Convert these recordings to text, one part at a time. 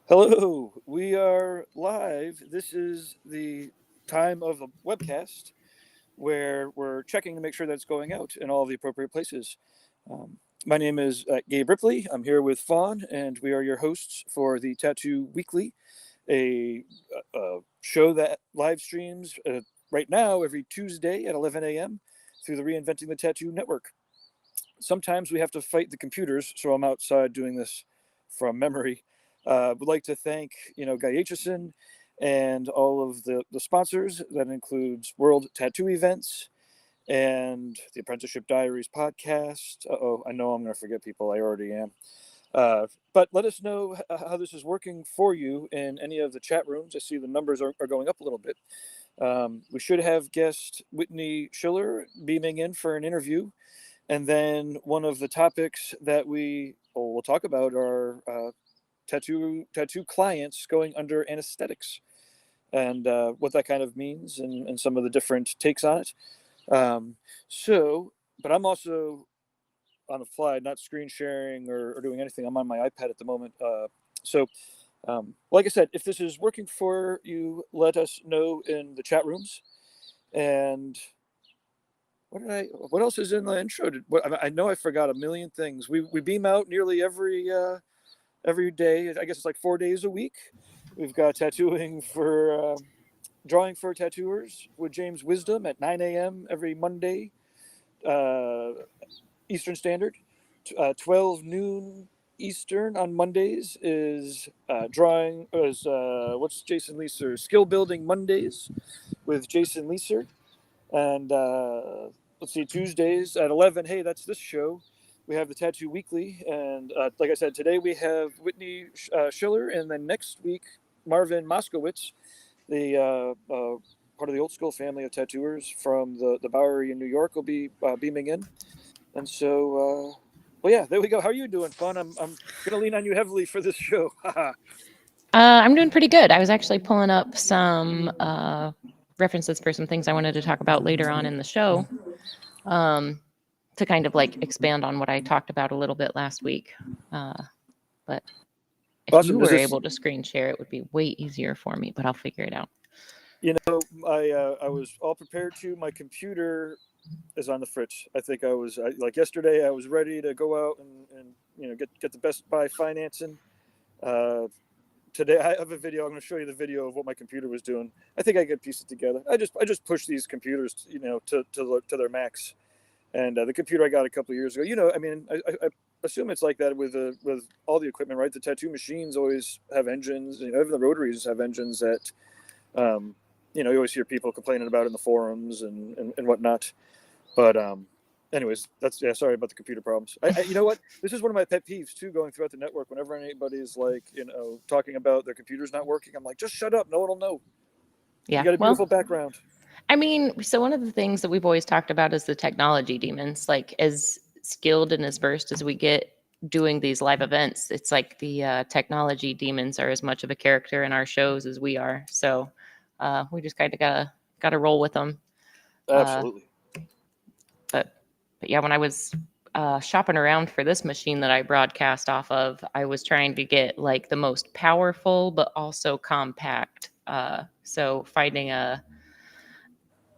Hello, we are live. This is the time of the webcast where we're checking to make sure that it's going out in all the appropriate places. My name is Gabe Ripley. I'm here with Fawn, and we are your hosts for the Tattoo Weekly, a show that live streams right now every Tuesday at 11 a.m. through the Reinventing the Tattoo Network. Sometimes we have to fight the computers, so I'm outside doing this from memory. Would like to thank Guy Aitchison and all of the sponsors. That includes World Tattoo Events and the Apprenticeship Diaries podcast. Oh, I know I'm going to forget people. I already am. But let us know how this is working for you in any of the chat rooms. I see the numbers are going up a little bit. We should have guest Whitney Schiller beaming in for an interview. And then one of the topics that we will talk about are tattoo clients going under anesthetics and what that kind of means and some of the different takes on it. But I'm also on the fly, not screen sharing or doing anything. I'm on my iPad at the moment. Like I said, if this is working for you, let us know in the chat rooms. And what else is in the intro? I know I forgot a million things. We beam out nearly every day. I guess it's like 4 days a week. We've got tattooing for drawing for tattooers with James Wisdom at 9 a.m. every Monday, Eastern Standard. 12 noon Eastern on Mondays is drawing. What's Jason Leeser? Skill Building Mondays with Jason Leeser. And let's see, Tuesdays at 11. Hey, that's this show. We have the Tattoo Weekly. And like I said, today we have Whitney Schiller. And then next week, Marvin Moskowitz, the part of the old school family of tattooers from the Bowery in New York, will be beaming in. And so, well, yeah, there we go. How are you doing, Fun? I'm going to lean on you heavily for this show. I'm doing pretty good. I was actually pulling up some references for some things I wanted to talk about later on in the show to kind of like expand on what I talked about a little bit last week. But if Awesome. you were able to screen share, it would be way easier for me, but I'll figure it out. I was all prepared to. My computer is on the fritz. I think like yesterday. I was ready to go out and get the Best Buy financing. Today I have a video. I'm going to show you the video of what my computer was doing. I think I could piece it together. I just push these computers, to their max. And the computer I got a couple of years ago. I assume it's like that with all the equipment, right? The tattoo machines always have engines. Even the rotaries have engines that, you always hear people complaining about in the forums and whatnot. But anyways, sorry about the computer problems. You know what? This is one of my pet peeves too, going throughout the network. Whenever anybody's like, talking about their computer's not working, I'm like, just shut up. No one will know. Yeah. You got a beautiful background. I mean, so one of the things that we've always talked about is the technology demons. Like, as skilled and as versed as we get doing these live events, it's like the technology demons are as much of a character in our shows as we are. So we just kind of gotta roll with them. Absolutely. But yeah, when I was shopping around for this machine that I broadcast off of, I was trying to get like the most powerful but also compact. So finding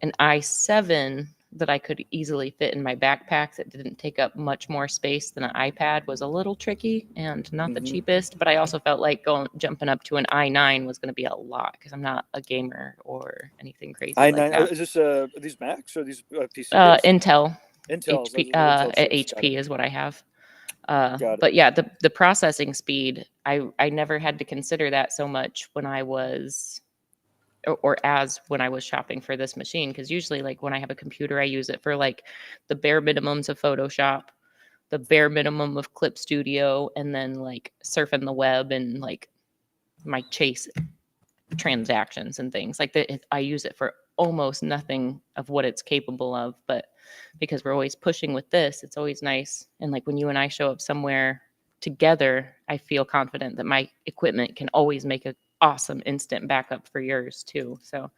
an i7 that I could easily fit in my backpack that didn't take up much more space than an iPad was a little tricky and not the cheapest. But I also felt like jumping up to an i9 was going to be a lot because I'm not a gamer or anything crazy i9, like that. Is this are these Macs or these PCs? Intel. Intel. HP is what I have. But yeah, the processing speed, I never had to consider that so much when I was when I was shopping for this machine, because usually like when I have a computer, I use it for like the bare minimums of Photoshop, the bare minimum of Clip Studio, and then like surfing the web and like my Chase transactions and things like that. I use it for almost nothing of what it's capable of, but because we're always pushing with this, it's always nice. And like when you and I show up somewhere together, I feel confident that my equipment can always make an awesome instant backup for yours too. So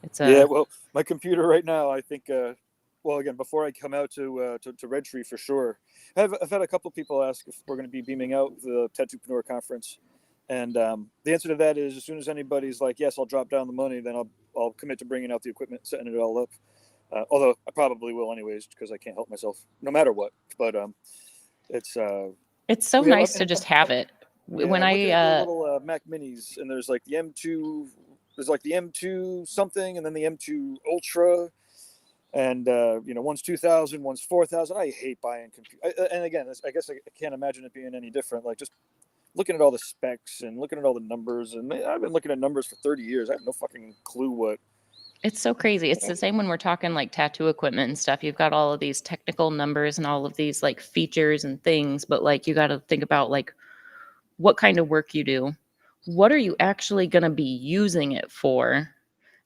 it's well, my computer right now, I think well, again, before I come out to Red Tree for sure, I've had a couple of people ask if we're going to be beaming out the Tattoopreneur conference. And the answer to that is, as soon as anybody's like, yes, I'll drop down the money, then I'll commit to bringing out the equipment, setting it all up. Although I probably will anyways, because I can't help myself no matter what. But it's so nice to just have it. Yeah, when I'm looking I at the little Mac Minis, and there's like the M2, there's like the M2 something, and then the M2 Ultra, and one's 2,000, one's 4,000. I hate buying and again, I guess I can't imagine it being any different. Like, just looking at all the specs and looking at all the numbers, and I've been looking at numbers for 30 years. I have no fucking clue what. It's so crazy. It's the same when we're talking like tattoo equipment and stuff. You've got all of these technical numbers and all of these like features and things, but like you got to think about like what kind of work you do. What are you actually going to be using it for?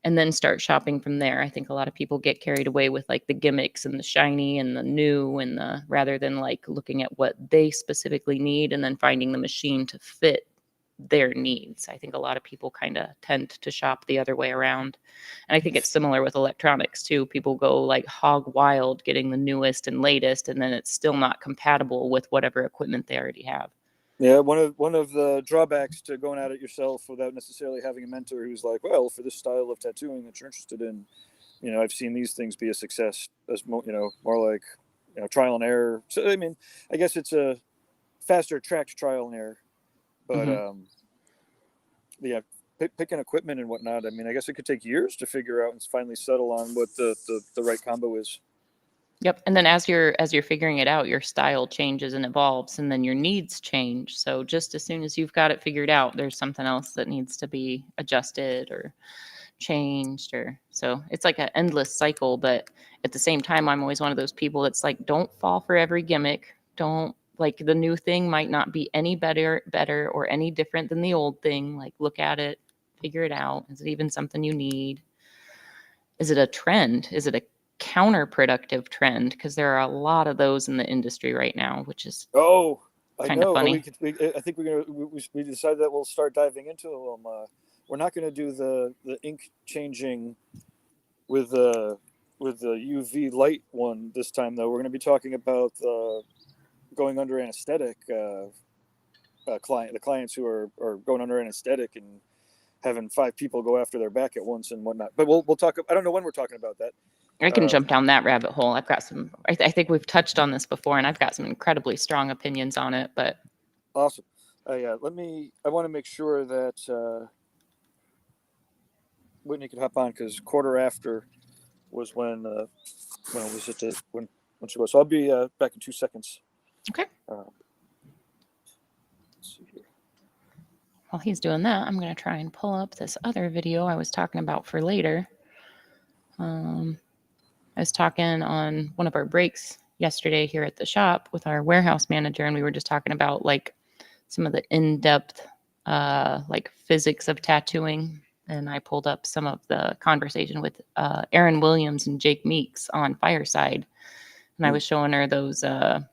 And then start shopping from there. I think a lot of people get carried away with like the gimmicks and the shiny and the new and the rather than like looking at what they specifically need and then finding the machine to fit their needs. I think a lot of people kind of tend to shop the other way around. And I think it's similar with electronics too. People go like hog wild getting the newest and latest, and then it's still not compatible with whatever equipment they already have. Yeah, one of the drawbacks to going at it yourself without necessarily having a mentor who's like, well, for this style of tattooing that you're interested in, I've seen these things be a success as more like, trial and error. So I mean, I guess it's a faster track to trial and error, but yeah, picking equipment and whatnot. I mean, I guess it could take years to figure out and finally settle on what the right combo is. Yep. And then as you're figuring it out, your style changes and evolves, and then your needs change. So just as soon as you've got it figured out, there's something else that needs to be adjusted or changed, or so it's like an endless cycle. But at the same time, I'm always one of those people that's like, don't fall for every gimmick. Don't like the new thing might not be any better or any different than the old thing. Like, look at it, figure it out. Is it even something you need? Is it a trend? Is it a counterproductive trend? Because there are a lot of those in the industry right now, which is kind of funny. I think we decided that we'll start diving into them. We're not going to do the ink changing with the UV light one this time, though. We're going to be talking about going under anesthetic the clients who are going under anesthetic and having 5 people go after their back at once and whatnot. But we'll talk. I don't know when we're talking about that. I can jump down that rabbit hole. I've got some. I think we've touched on this before, and I've got some incredibly strong opinions on it. But awesome. Yeah. I want to make sure that Whitney could hop on, because quarter after was when she was. So I'll be back in 2 seconds. Okay. Let's see here. While he's doing that, I'm going to try and pull up this other video I was talking about for later. I was talking on one of our breaks yesterday here at the shop with our warehouse manager, and we were just talking about like some of the in-depth like physics of tattooing. And I pulled up some of the conversation with Aaron Williams and Jake Meeks on Fireside. And I was showing her those, the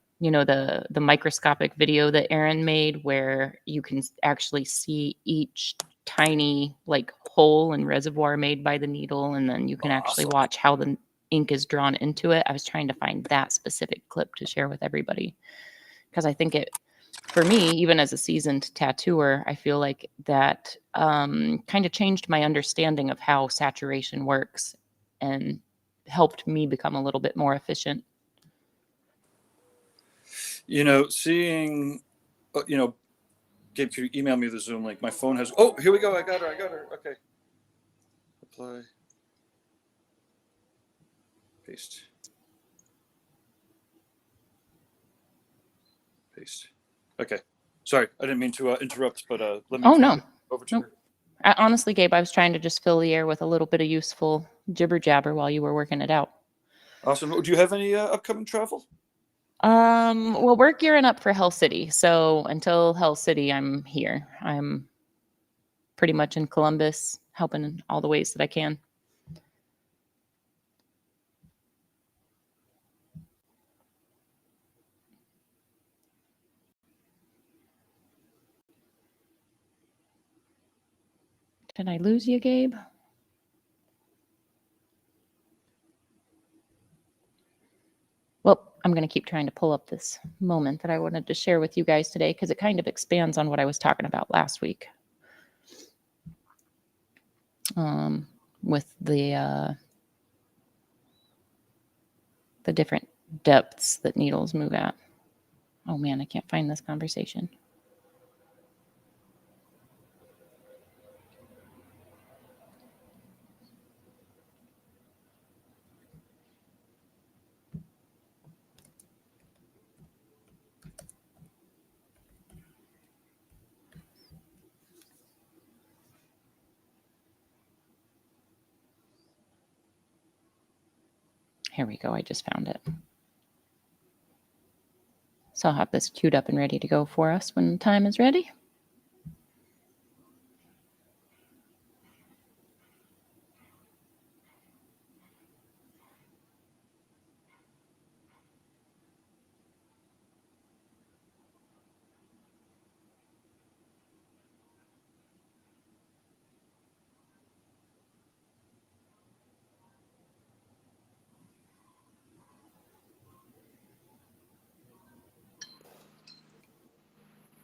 microscopic video that Aaron made where you can actually see each tiny like hole and reservoir made by the needle. And then you can actually watch how the ink is drawn into it. I was trying to find that specific clip to share with everybody, because I think for me, even as a seasoned tattooer, I feel like that kind of changed my understanding of how saturation works and helped me become a little bit more efficient. Seeing, Gabe, could you email me the Zoom link? My phone has. Oh, here we go. I got her. Okay. Apply. Paste. Okay. Sorry, I didn't mean to interrupt, but let me. Oh, no. Over to her. Honestly, Gabe, I was trying to just fill the air with a little bit of useful jibber jabber while you were working it out. Awesome. Do you have any upcoming travel? Well, we're gearing up for Hell City. So until Hell City, I'm here. I'm pretty much in Columbus, helping in all the ways that I can. Did I lose you, Gabe? Well, I'm going to keep trying to pull up this moment that I wanted to share with you guys today because it kind of expands on what I was talking about last week. With the different depths that needles move at. Oh man, I can't find this conversation. Here we go. I just found it. So I'll have this queued up and ready to go for us when the time is ready.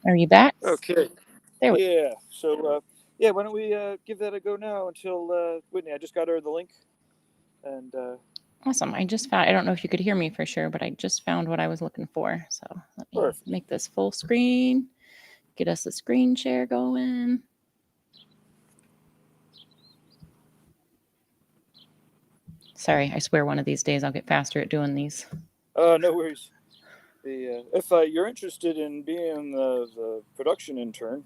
Are you back? Okay. There we go. Yeah. So, yeah, why don't we give that a go now until Whitney? I just got her the link, and Awesome. I just found, I don't know if you could hear me for sure, but I just found what I was looking for. So let me perfect. make this full screen, get us a screen share going. Sorry, I swear one of these days I'll get faster at doing these. No worries. If you're interested in being the production intern,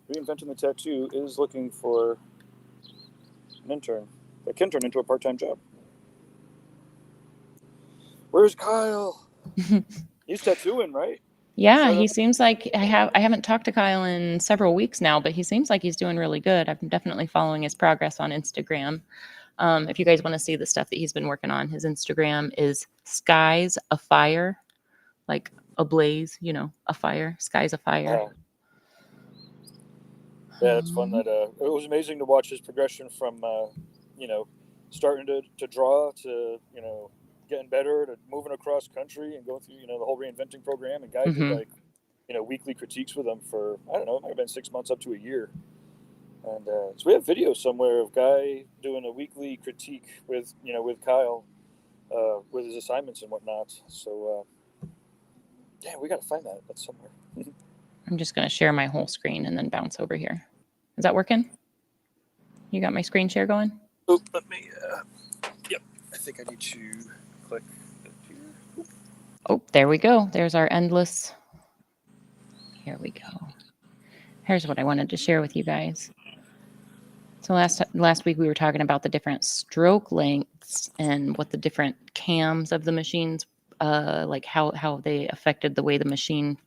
Reinventing the Tattoo is looking for an intern that can turn into a part-time job. Where's Kyle? He's tattooing, right? Yeah, he seems like I haven't talked to Kyle in several weeks now, but he seems like he's doing really good. I'm definitely following his progress on Instagram. If you guys want to see the stuff that he's been working on, his Instagram is Skies Afire, like a blaze, you know, a fire. Skies Afire. Yeah, it's fun that it was amazing to watch his progression from starting to draw to getting better to moving across country and going through the whole reinventing program. And guy did weekly critiques with him for I don't know, it might have been 6 months up to a year. And so we have videos somewhere of Guy doing a weekly critique with Kyle with his assignments and whatnot. So yeah, we got to find that. That's somewhere. I'm just going to share my whole screen and then bounce over here. Is that working? You got my screen share going? Oh, let me. Yep, I think I need to click here. Oh, there we go. There's our endless. Here we go. Here's what I wanted to share with you guys. So last week we were talking about the different stroke lengths and what the different cams of the machines, like how they affected the way the machine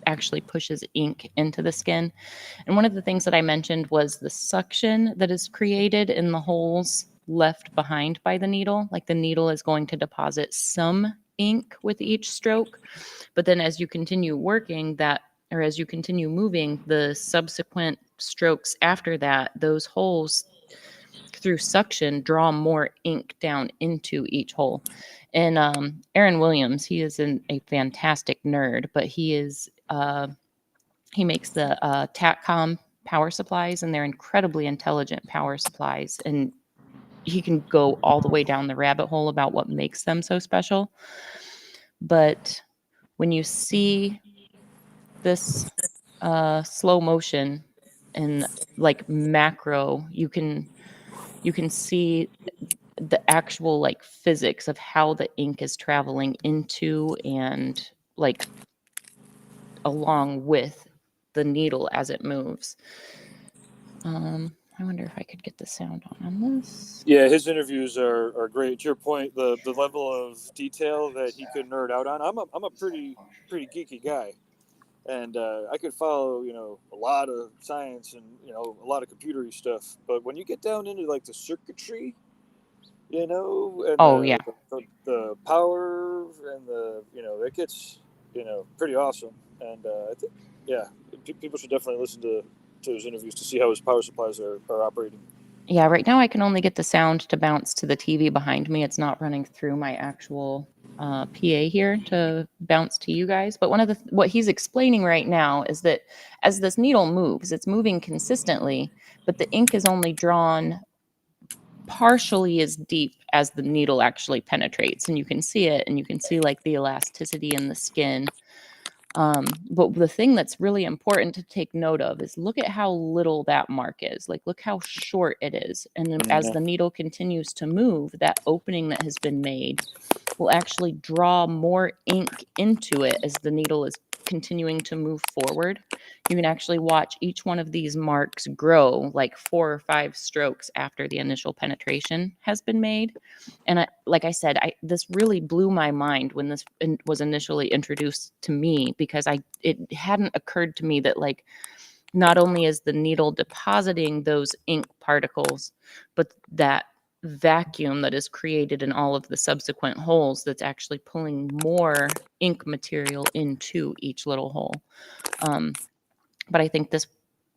actually pushes ink into the skin. And one of the things that I mentioned was the suction that is created in the holes left behind by the needle. Like the needle is going to deposit some ink with each stroke, but then as you continue working that, or as you continue moving, the subsequent strokes after that, those holes through suction draw more ink down into each hole. And Aaron Williams, he is a fantastic nerd, but he makes the Tatcom power supplies, and they're incredibly intelligent power supplies. And he can go all the way down the rabbit hole about what makes them so special. But when you see this slow motion and like macro, you can see the actual like physics of how the ink is traveling into and like along with the needle as it moves. I wonder if I could get the sound on this. Yeah, his interviews are great. To your point, the level of detail that he could nerd out on. I'm a pretty geeky guy, and I could follow a lot of science and a lot of computery stuff. But when you get down into like the circuitry, and the power and it gets pretty awesome. And I think people should definitely listen to his interviews to see how his power supplies are operating. Yeah, right now I can only get the sound to bounce to the TV behind me. It's not running through my actual PA here to bounce to you guys. But what he's explaining right now is that as this needle moves, it's moving consistently, but the ink is only drawn partially as deep as the needle actually penetrates, and you can see it, and you can see like the elasticity in the skin. But the thing that's really important to take note of is look at how little that mark is. Like, look how short it is. And then as the needle continues to move, that opening that has been made will actually draw more ink into it as the needle is continuing to move forward. You can actually watch each one of these marks grow like 4 or 5 strokes after the initial penetration has been made. And like I said, this really blew my mind when this was initially introduced to me, because it hadn't occurred to me that, like, not only is the needle depositing those ink particles, but that vacuum that is created in all of the subsequent holes that's actually pulling more ink material into each little hole. But I think this,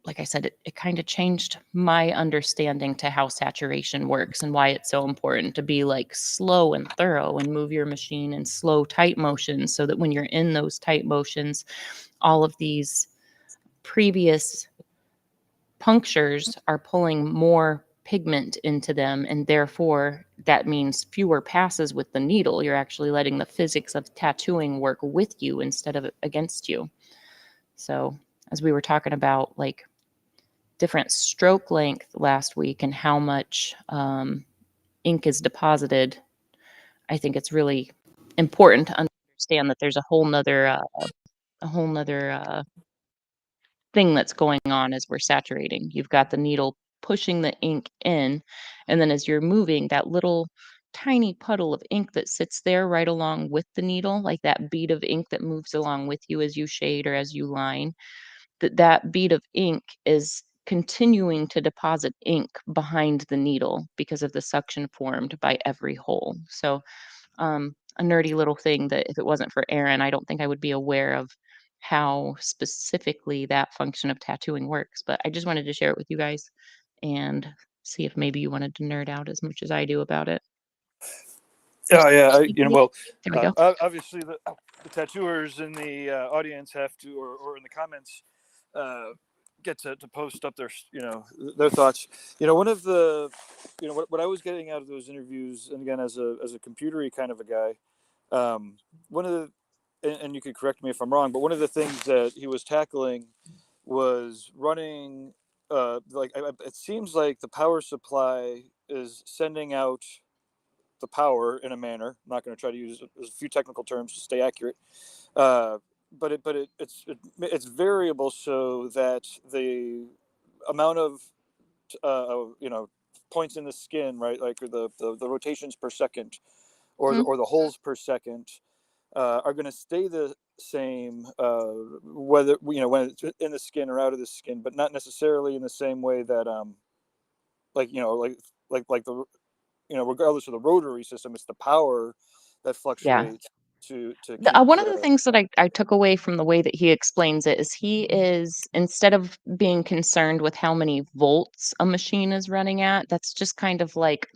like I said, it kind of changed my understanding to how saturation works and why it's so important to be like slow and thorough and move your machine in slow, tight motions, so that when you're in those tight motions, all of these previous punctures are pulling more pigment into them, and therefore that means fewer passes with the needle. You're actually letting the physics of tattooing work with you instead of against you. So as we were talking about like different stroke length last week and how much ink is deposited, I think it's really important to understand that there's a whole nother thing that's going on as we're saturating. You've got the needle pushing the ink in, and then as you're moving, that little tiny puddle of ink that sits there right along with the needle, like that bead of ink that moves along with you as you shade or as you line, that bead of ink is continuing to deposit ink behind the needle because of the suction formed by every hole. So a nerdy little thing that if it wasn't for Aaron, I don't think I would be aware of how specifically that function of tattooing works. But I just wanted to share it with you guys and see if maybe you wanted to nerd out as much as I do about it. Oh yeah, There we go. Obviously the tattooers in the audience have to, or in the comments, get to post up their thoughts. One of the, what I was getting out of those interviews, and again as a computery kind of a guy, one of the, and you could correct me if I'm wrong, but one of the things that he was tackling was running, it seems like the power supply is sending out the power in a manner. I'm not going to try to use a few technical terms to stay accurate, it's variable, so that the amount of points in the skin, right, like the rotations per second, or the holes per second, are going to stay the same, whether when it's in the skin or out of the skin, but not necessarily in the same way that the regardless of the rotary system, it's the power that fluctuates to keep One of the things that I took away from the way that he explains it is he is, instead of being concerned with how many volts a machine is running at, that's just kind of like,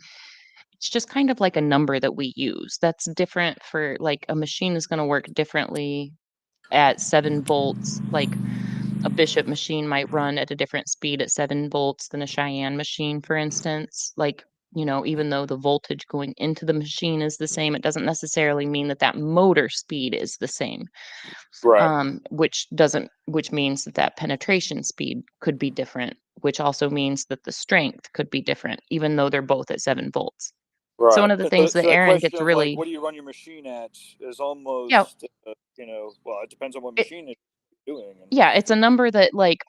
it's just kind of like a number that we use. That's different for, like, a machine is going to work differently at 7 volts. Like a Bishop machine might run at a different speed at 7 volts than a Cheyenne machine, for instance. Like, even though the voltage going into the machine is the same, it doesn't necessarily mean that that motor speed is the same. right. Which means that that penetration speed could be different, which also means that the strength could be different, even though they're both at 7 volts. So one Right. of the things that So that Aaron question gets of like, really, what do you run your machine at is yeah, almost, well, it depends on what it, machine you're doing. And yeah, it's a number that, like,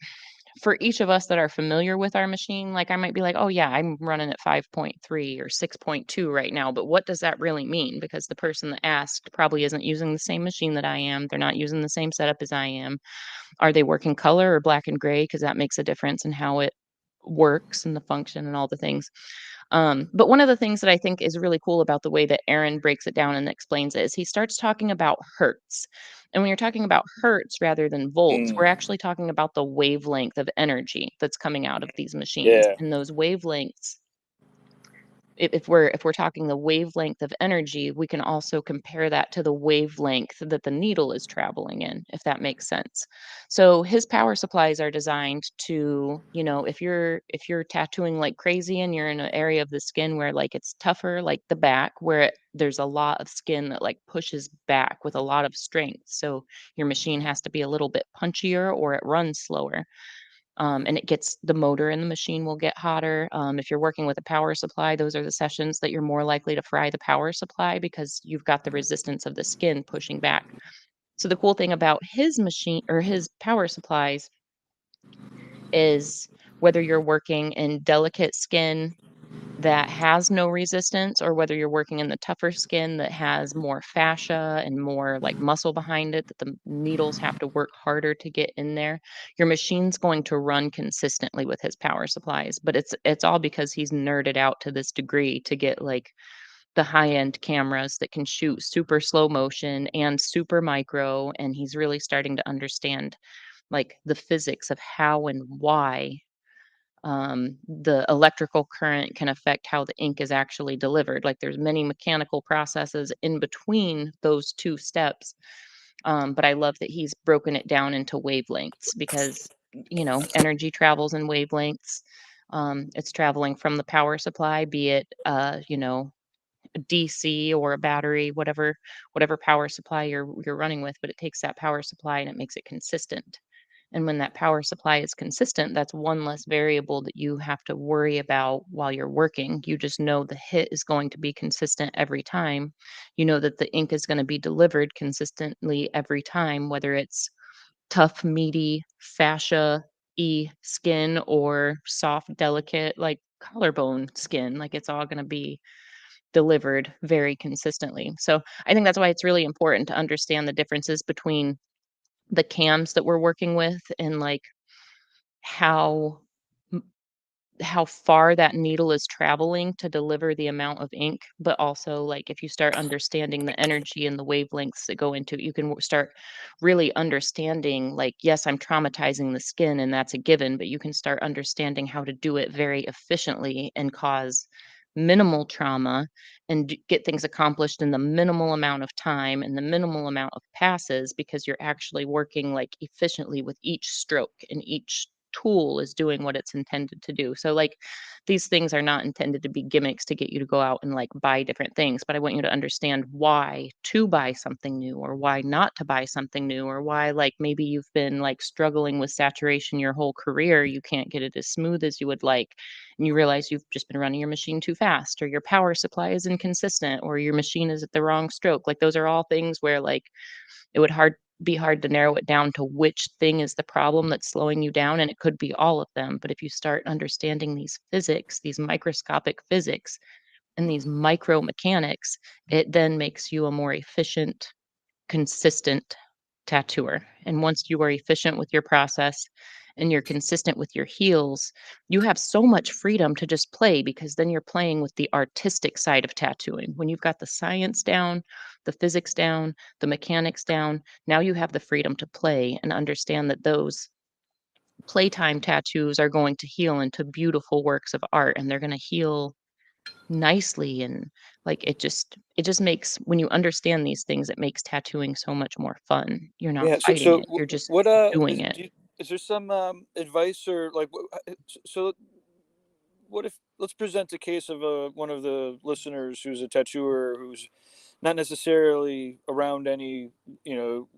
for each of us that are familiar with our machine, like, I might be like, oh yeah, I'm running at 5.3 or 6.2 right now. But what does that really mean? Because the person that asked probably isn't using the same machine that I am. They're not using the same setup as I am. Are they working color or black and gray? Because that makes a difference in how it works and the function and all the things. But one of the things that I think is really cool about the way that Aaron breaks it down and explains it is he starts talking about hertz. And when you're talking about hertz rather than volts, we're actually talking about the wavelength of energy that's coming out of these machines. yeah, And those wavelengths, if we're talking the wavelength of energy, we can also compare that to the wavelength that the needle is traveling in, if that makes sense. So his power supplies are designed to, if you're tattooing like crazy and you're in an area of the skin where like it's tougher, like the back, where there's a lot of skin that like pushes back with a lot of strength. So your machine has to be a little bit punchier or it runs slower, and it gets the motor in the machine will get hotter. If you're working with a power supply, those are the sessions that you're more likely to fry the power supply because you've got the resistance of the skin pushing back. So the cool thing about his machine or his power supplies is whether you're working in delicate skin that has no resistance or whether you're working in the tougher skin that has more fascia and more like muscle behind it that the needles have to work harder to get in there, your machine's going to run consistently with his power supplies. But it's all because he's nerded out to this degree to get like the high-end cameras that can shoot super slow motion and super micro, and he's really starting to understand like the physics of how and why the electrical current can affect how the ink is actually delivered. Like there's many mechanical processes in between those two steps. But I love that he's broken it down into wavelengths because, energy travels in wavelengths. It's traveling from the power supply, be it, a DC or a battery, whatever power supply you're running with, but it takes that power supply and it makes it consistent. And when that power supply is consistent, that's one less variable that you have to worry about while you're working. You just know the hit is going to be consistent every time. You know that the ink is going to be delivered consistently every time, whether it's tough, meaty, fascia skin or soft, delicate, like collarbone skin. Like it's all going to be delivered very consistently. So I think that's why it's really important to understand the differences between the cams that we're working with and like how how far that needle is traveling to deliver the amount of ink, but also like if you start understanding the energy and the wavelengths that go into it, you can start really understanding like, yes, I'm traumatizing the skin and that's a given, but you can start understanding how to do it very efficiently and cause minimal trauma and get things accomplished in the minimal amount of time and the minimal amount of passes because you're actually working like efficiently with each stroke and each tool is doing what it's intended to do. So like these things are not intended to be gimmicks to get you to go out and like buy different things, but I want you to understand why to buy something new or why not to buy something new or why like maybe you've been like struggling with saturation your whole career, you can't get it as smooth as you would like and you realize you've just been running your machine too fast or your power supply is inconsistent or your machine is at the wrong stroke. Like those are all things where like it would be hard to narrow it down to which thing is the problem that's slowing you down, and it could be all of them. But if you start understanding these physics, these microscopic physics, and these micro mechanics, it then makes you a more efficient, consistent tattooer. And once you are efficient with your process and you're consistent with your heels, you have so much freedom to just play because then you're playing with the artistic side of tattooing. When you've got the science down, the physics down, the mechanics down, now you have the freedom to play and understand that those playtime tattoos are going to heal into beautiful works of art and they're going to heal nicely and like it just makes when you understand these things it makes tattooing so much more fun. You're not Yeah. So, fighting it, you're just what doing is it. is there some advice or like so what if let's present a case of one of the listeners who's a tattooer who's not necessarily around any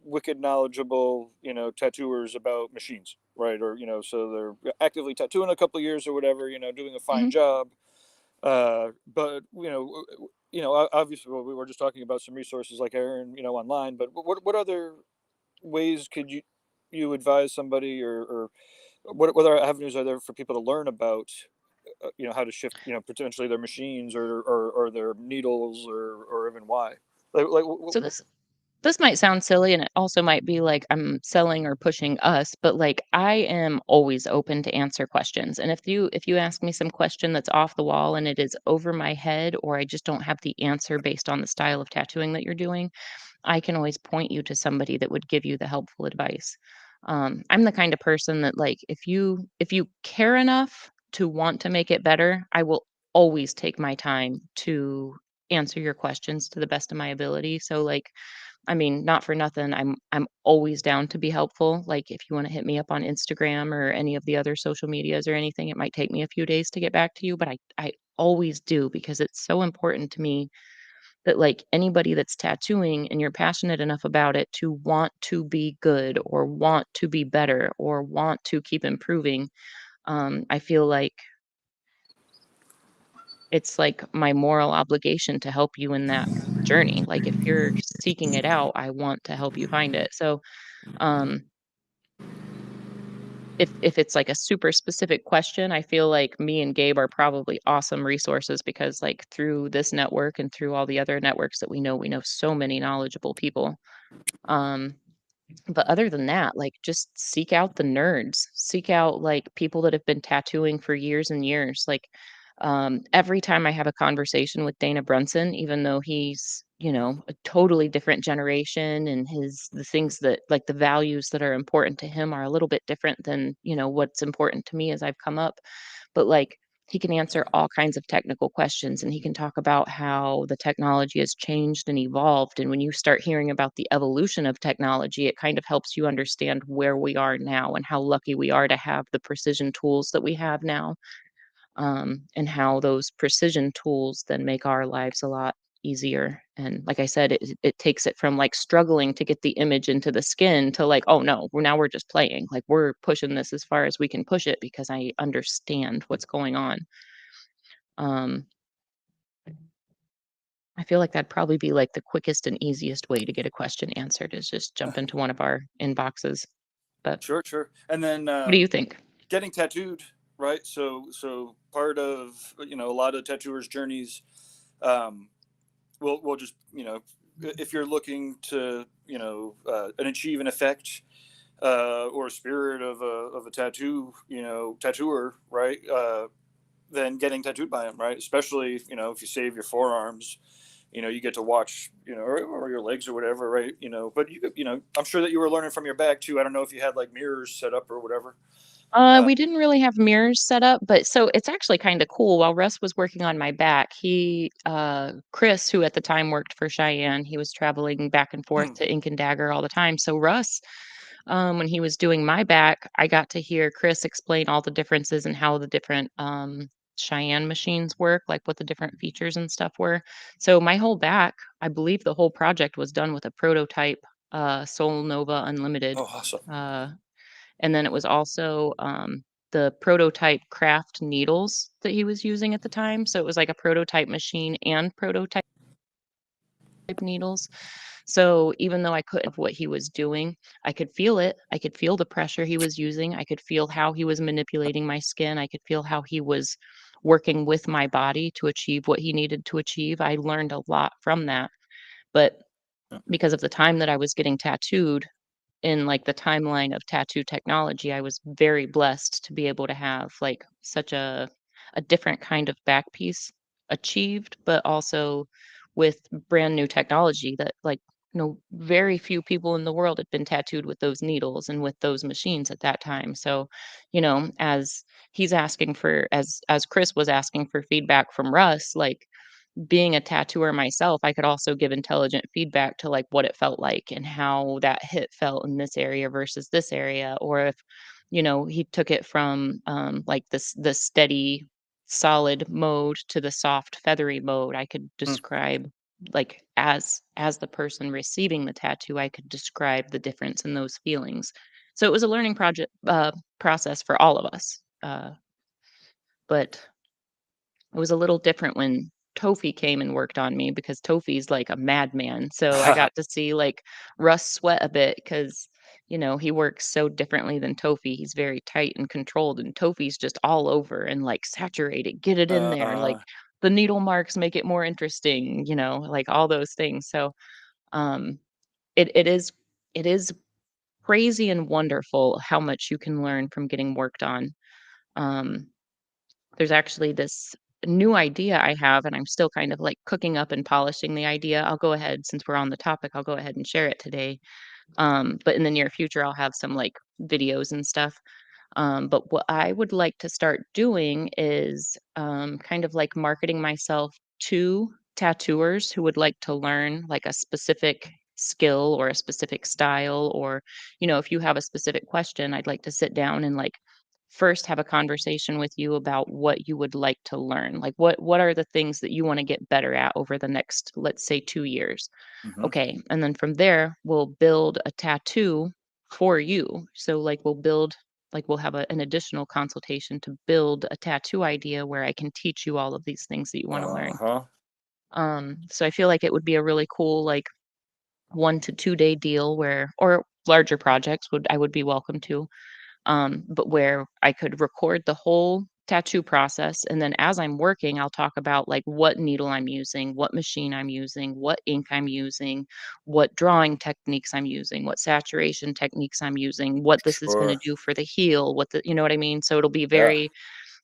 wicked knowledgeable tattooers about machines, right? Or so they're actively tattooing a couple of years or whatever, doing a fine Mhm. job. But obviously, well, we were just talking about some resources like Aaron, online. But what other ways could you advise somebody, or what other avenues are there for people to learn about, how to shift, potentially their machines or their needles or even why? So this might sound silly and it also might be like I'm selling or pushing us, but like I am always open to answer questions. And if you ask me some question that's off the wall and it is over my head or I just don't have the answer based on the style of tattooing that you're doing, I can always point you to somebody that would give you the helpful advice. I'm the kind of person that like if you care enough to want to make it better, I will always take my time to answer your questions to the best of my ability. So, like, I mean, not for nothing, I'm always down to be helpful. Like, if you wanna hit me up on Instagram or any of the other social medias or anything, it might take me a few days to get back to you, but I always do because it's so important to me that, like, anybody that's tattooing and you're passionate enough about it to want to be good or want to be better or want to keep improving, I feel like it's like my moral obligation to help you in that journey. Like, if you're seeking it out, I want to help you find it. So, um, if it's like a super specific question, I feel like me and Gabe are probably awesome resources because, like, through this network and through all the other networks that we know so many knowledgeable people. Um, But other than that, like, just seek out the nerds. Seek out, like, people that have been tattooing for years and years. Like, every time I have a conversation with Dana Brunson, even though he's, a totally different generation and the things that like, the values that are important to him are a little bit different than, what's important to me as I've come up. But, like, he can answer all kinds of technical questions, and he can talk about how the technology has changed and evolved, and when you start hearing about the evolution of technology, it kind of helps you understand where we are now and how lucky we are to have the precision tools that we have now, and how those precision tools then make our lives a lot easier. And like I said, it takes it from, like, struggling to get the image into the skin to, like, oh no, now we're just playing. Like, we're pushing this as far as we can push it because I understand what's going on. Um, I feel like that'd probably be like the quickest and easiest way to get a question answered is just jump into one of our inboxes. But Sure. And then what do you think? getting tattooed, right? So part of a lot of tattooers' journeys, um, will just if you're looking to and achieve an effect or a spirit of a tattoo, tattooer, right? Then getting tattooed by him, right? Especially if you save your forearms, you get to watch, or your legs or whatever, right? But I'm sure that you were learning from your back too. I don't know if you had like mirrors set up or whatever. We didn't really have mirrors set up, but so it's actually kind of cool. While Russ was working on my back, Chris, who at the time worked for Cheyenne, he was traveling back and forth Hmm. to Ink and Dagger all the time. So Russ, when he was doing my back, I got to hear Chris explain all the differences and how the different Cheyenne machines work, like what the different features and stuff were. So my whole back, I believe the whole project was done with a prototype Soul Nova Unlimited. Oh, awesome. Uh, and then it was also, the prototype craft needles that he was using at the time. So it was like a prototype machine and prototype needles. So even though I couldn't have what he was doing, I could feel it. I could feel the pressure he was using. I could feel how he was manipulating my skin. I could feel how he was working with my body to achieve what he needed to achieve. I learned a lot from that. But because of the time that I was getting tattooed, in like the timeline of tattoo technology, I was very blessed to be able to have like such a different kind of back piece achieved, but also with brand new technology that like very few people in the world had been tattooed with those needles and with those machines at that time. So, as he's asking for as Chris was asking for feedback from Russ, like being a tattooer myself, I could also give intelligent feedback to like what it felt like and how that hit felt in this area versus this area. Or if, he took it from like the steady, solid mode to the soft, feathery mode, I could Hmm. describe like as the person receiving the tattoo, I could describe the difference in those feelings. So it was a learning project process for all of us. But it was a little different when Tofi came and worked on me because Tofi's like a madman. So I got to see like Russ sweat a bit because, he works so differently than Tofi. He's very tight and controlled, and Tofi's just all over and like saturated, get it in there. Like uh, the needle marks make it more interesting, like all those things. So um it is crazy and wonderful how much you can learn from getting worked on. Um there's actually this new idea I have, and I'm still kind of like cooking up and polishing the idea. I'll go ahead, since we're on the topic, I'll go ahead and share it today. But in the near future, I'll have some like videos and stuff. But what I would like to start doing is kind of like marketing myself to tattooers who would like to learn like a specific skill or a specific style, or if you have a specific question, I'd like to sit down and like first have a conversation with you about what you would like to learn, like what are the things that you want to get better at over the next, let's say, 2 years. Hmm. Okay, and then from there, we'll build a tattoo for you. So, we'll have an additional consultation to build a tattoo idea where I can teach you all of these things that you want to learn. Uh-huh. So I feel like it would be a really cool, like, 1 to 2 day deal or larger projects I would be welcome to, but where I could record the whole tattoo process. And then as I'm working, I'll talk about like what needle I'm using, what machine I'm using, what ink I'm using, what drawing techniques I'm using, what saturation techniques I'm using, what this is going to Sure. do for the heel, you know what I mean? So it'll be Yeah. very,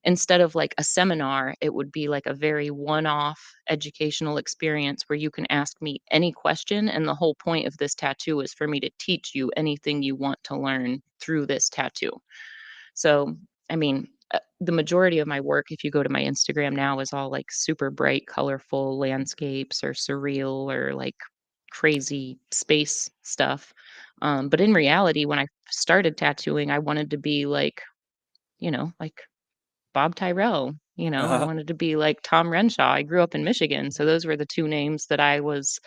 instead of like a seminar, it would be like a very one-off educational experience where you can ask me any question. And the whole point of this tattoo is for me to teach you anything you want to learn through this tattoo. So, I mean, the majority of my work, if you go to my Instagram now, is all like super bright, colorful landscapes or surreal or like crazy space stuff. But in reality, when I started tattooing, I wanted to be like Bob Tyrell. I Uh-huh. wanted to be like Tom Renshaw. I grew up in Michigan, so those were the two names that I was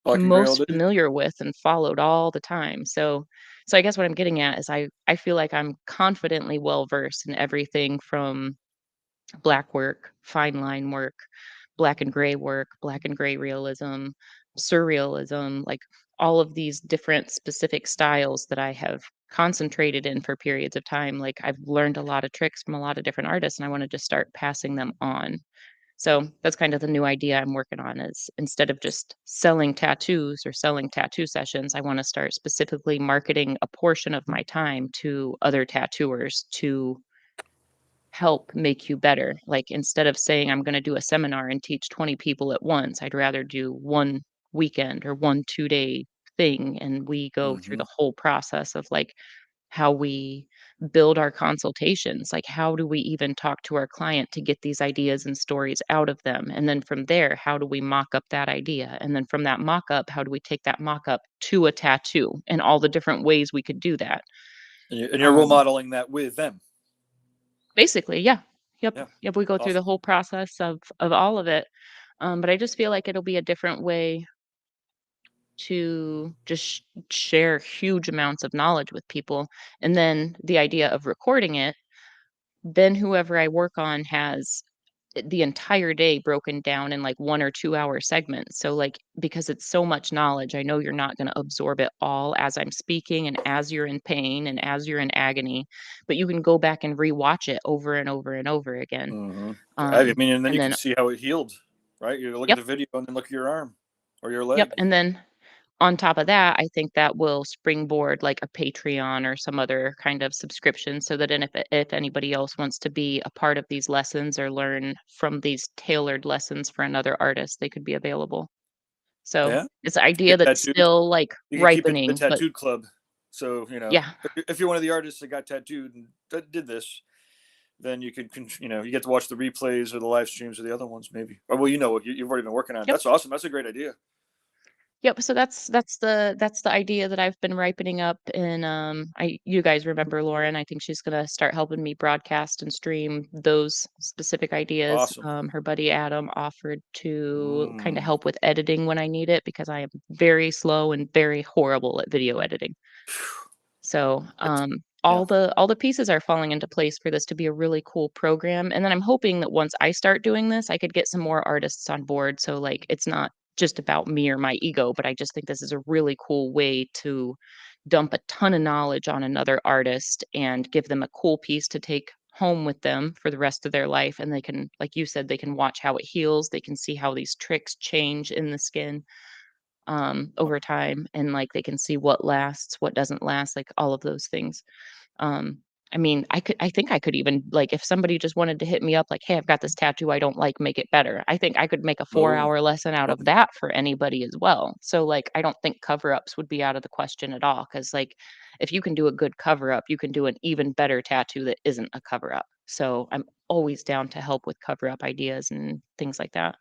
Black and gray all most day. familiar with and followed all the time. So I guess what I'm getting at is I feel like I'm confidently well versed in everything from black work, fine line work, black and gray realism, surrealism, like all of these different specific styles that I have concentrated in for periods of time. Like I've learned a lot of tricks from a lot of different artists and I want to just start passing them on. So that's kind of the new idea I'm working on is instead of just selling tattoos or selling tattoo sessions, I want to start specifically marketing a portion of my time to other tattooers to help make you better. Like instead of saying I'm going to do a seminar and teach 20 people at once, I'd rather do one weekend or 1 2 day thing and we go through Hmm. the whole process of like how we build our consultations, like how do we even talk to our client to get these ideas and stories out of them, and then from there how do we mock up that idea, and then from that mock up how do we take that mock up to a tattoo and all the different ways we could do that. And you're role um modeling that with them. Basically, yeah. Yep, Yeah. yep, we go through the Awesome. whole process of all of it. But I just feel like it'll be a different way to just share huge amounts of knowledge with people, and then the idea of recording it, then whoever I work on has the entire day broken down in like 1 or 2 hour segments. So like because it's so much knowledge, I know you're not going to absorb it all as I'm speaking and as you're in pain and as you're in agony, but you can go back and rewatch it over and over and over again. Hmm. I mean, and then And you can then see how it healed, right? You look at yep, the video and then look at your arm or your yep, leg. and then on top of that, I think that will springboard like a Patreon or some other kind of subscription so that then if anybody else wants to be a part of these lessons or learn from these tailored lessons for another artist, they could be available. So Yeah. it's an idea Get that's tattooed. still like You could keep it the ripening, but tattooed club. So, yeah. if you're one of the artists that got tattooed and did this, then you could, you get to watch the replays or the live streams or the other ones, maybe. Or, well, you've already been working on it. Yep. That's awesome. That's a great idea. Yep, so that's the idea that I've been ripening up, and I you guys remember Lauren, I think she's gonna start helping me broadcast and stream those specific ideas. Awesome. Her buddy Adam offered to kind of Mm. help with editing when I need it because I am very slow and very horrible at video editing. So, It's, yeah. all the pieces are falling into place for this to be a really cool program, and then I'm hoping that once I start doing this, I could get some more artists on board, so, like, it's not just about me or my ego, but I just think this is a really cool way to dump a ton of knowledge on another artist and give them a cool piece to take home with them for the rest of their life, and they can, like you said, they can watch how it heals, they can see how these tricks change in the skin over time, and like they can see what lasts, what doesn't last, like all of those things. Um, I mean, I think I could even, like, if somebody just wanted to hit me up like, "Hey, I've got this tattoo I don't like, make it better." I think I could make a Oh, 4-hour lesson out of that for anybody as well. So, like, I don't think cover-ups would be out of the question at all. Because like, if you can do a good cover-up, you can do an even better tattoo that isn't a cover-up. So, I'm always down to help with cover-up ideas and things like that.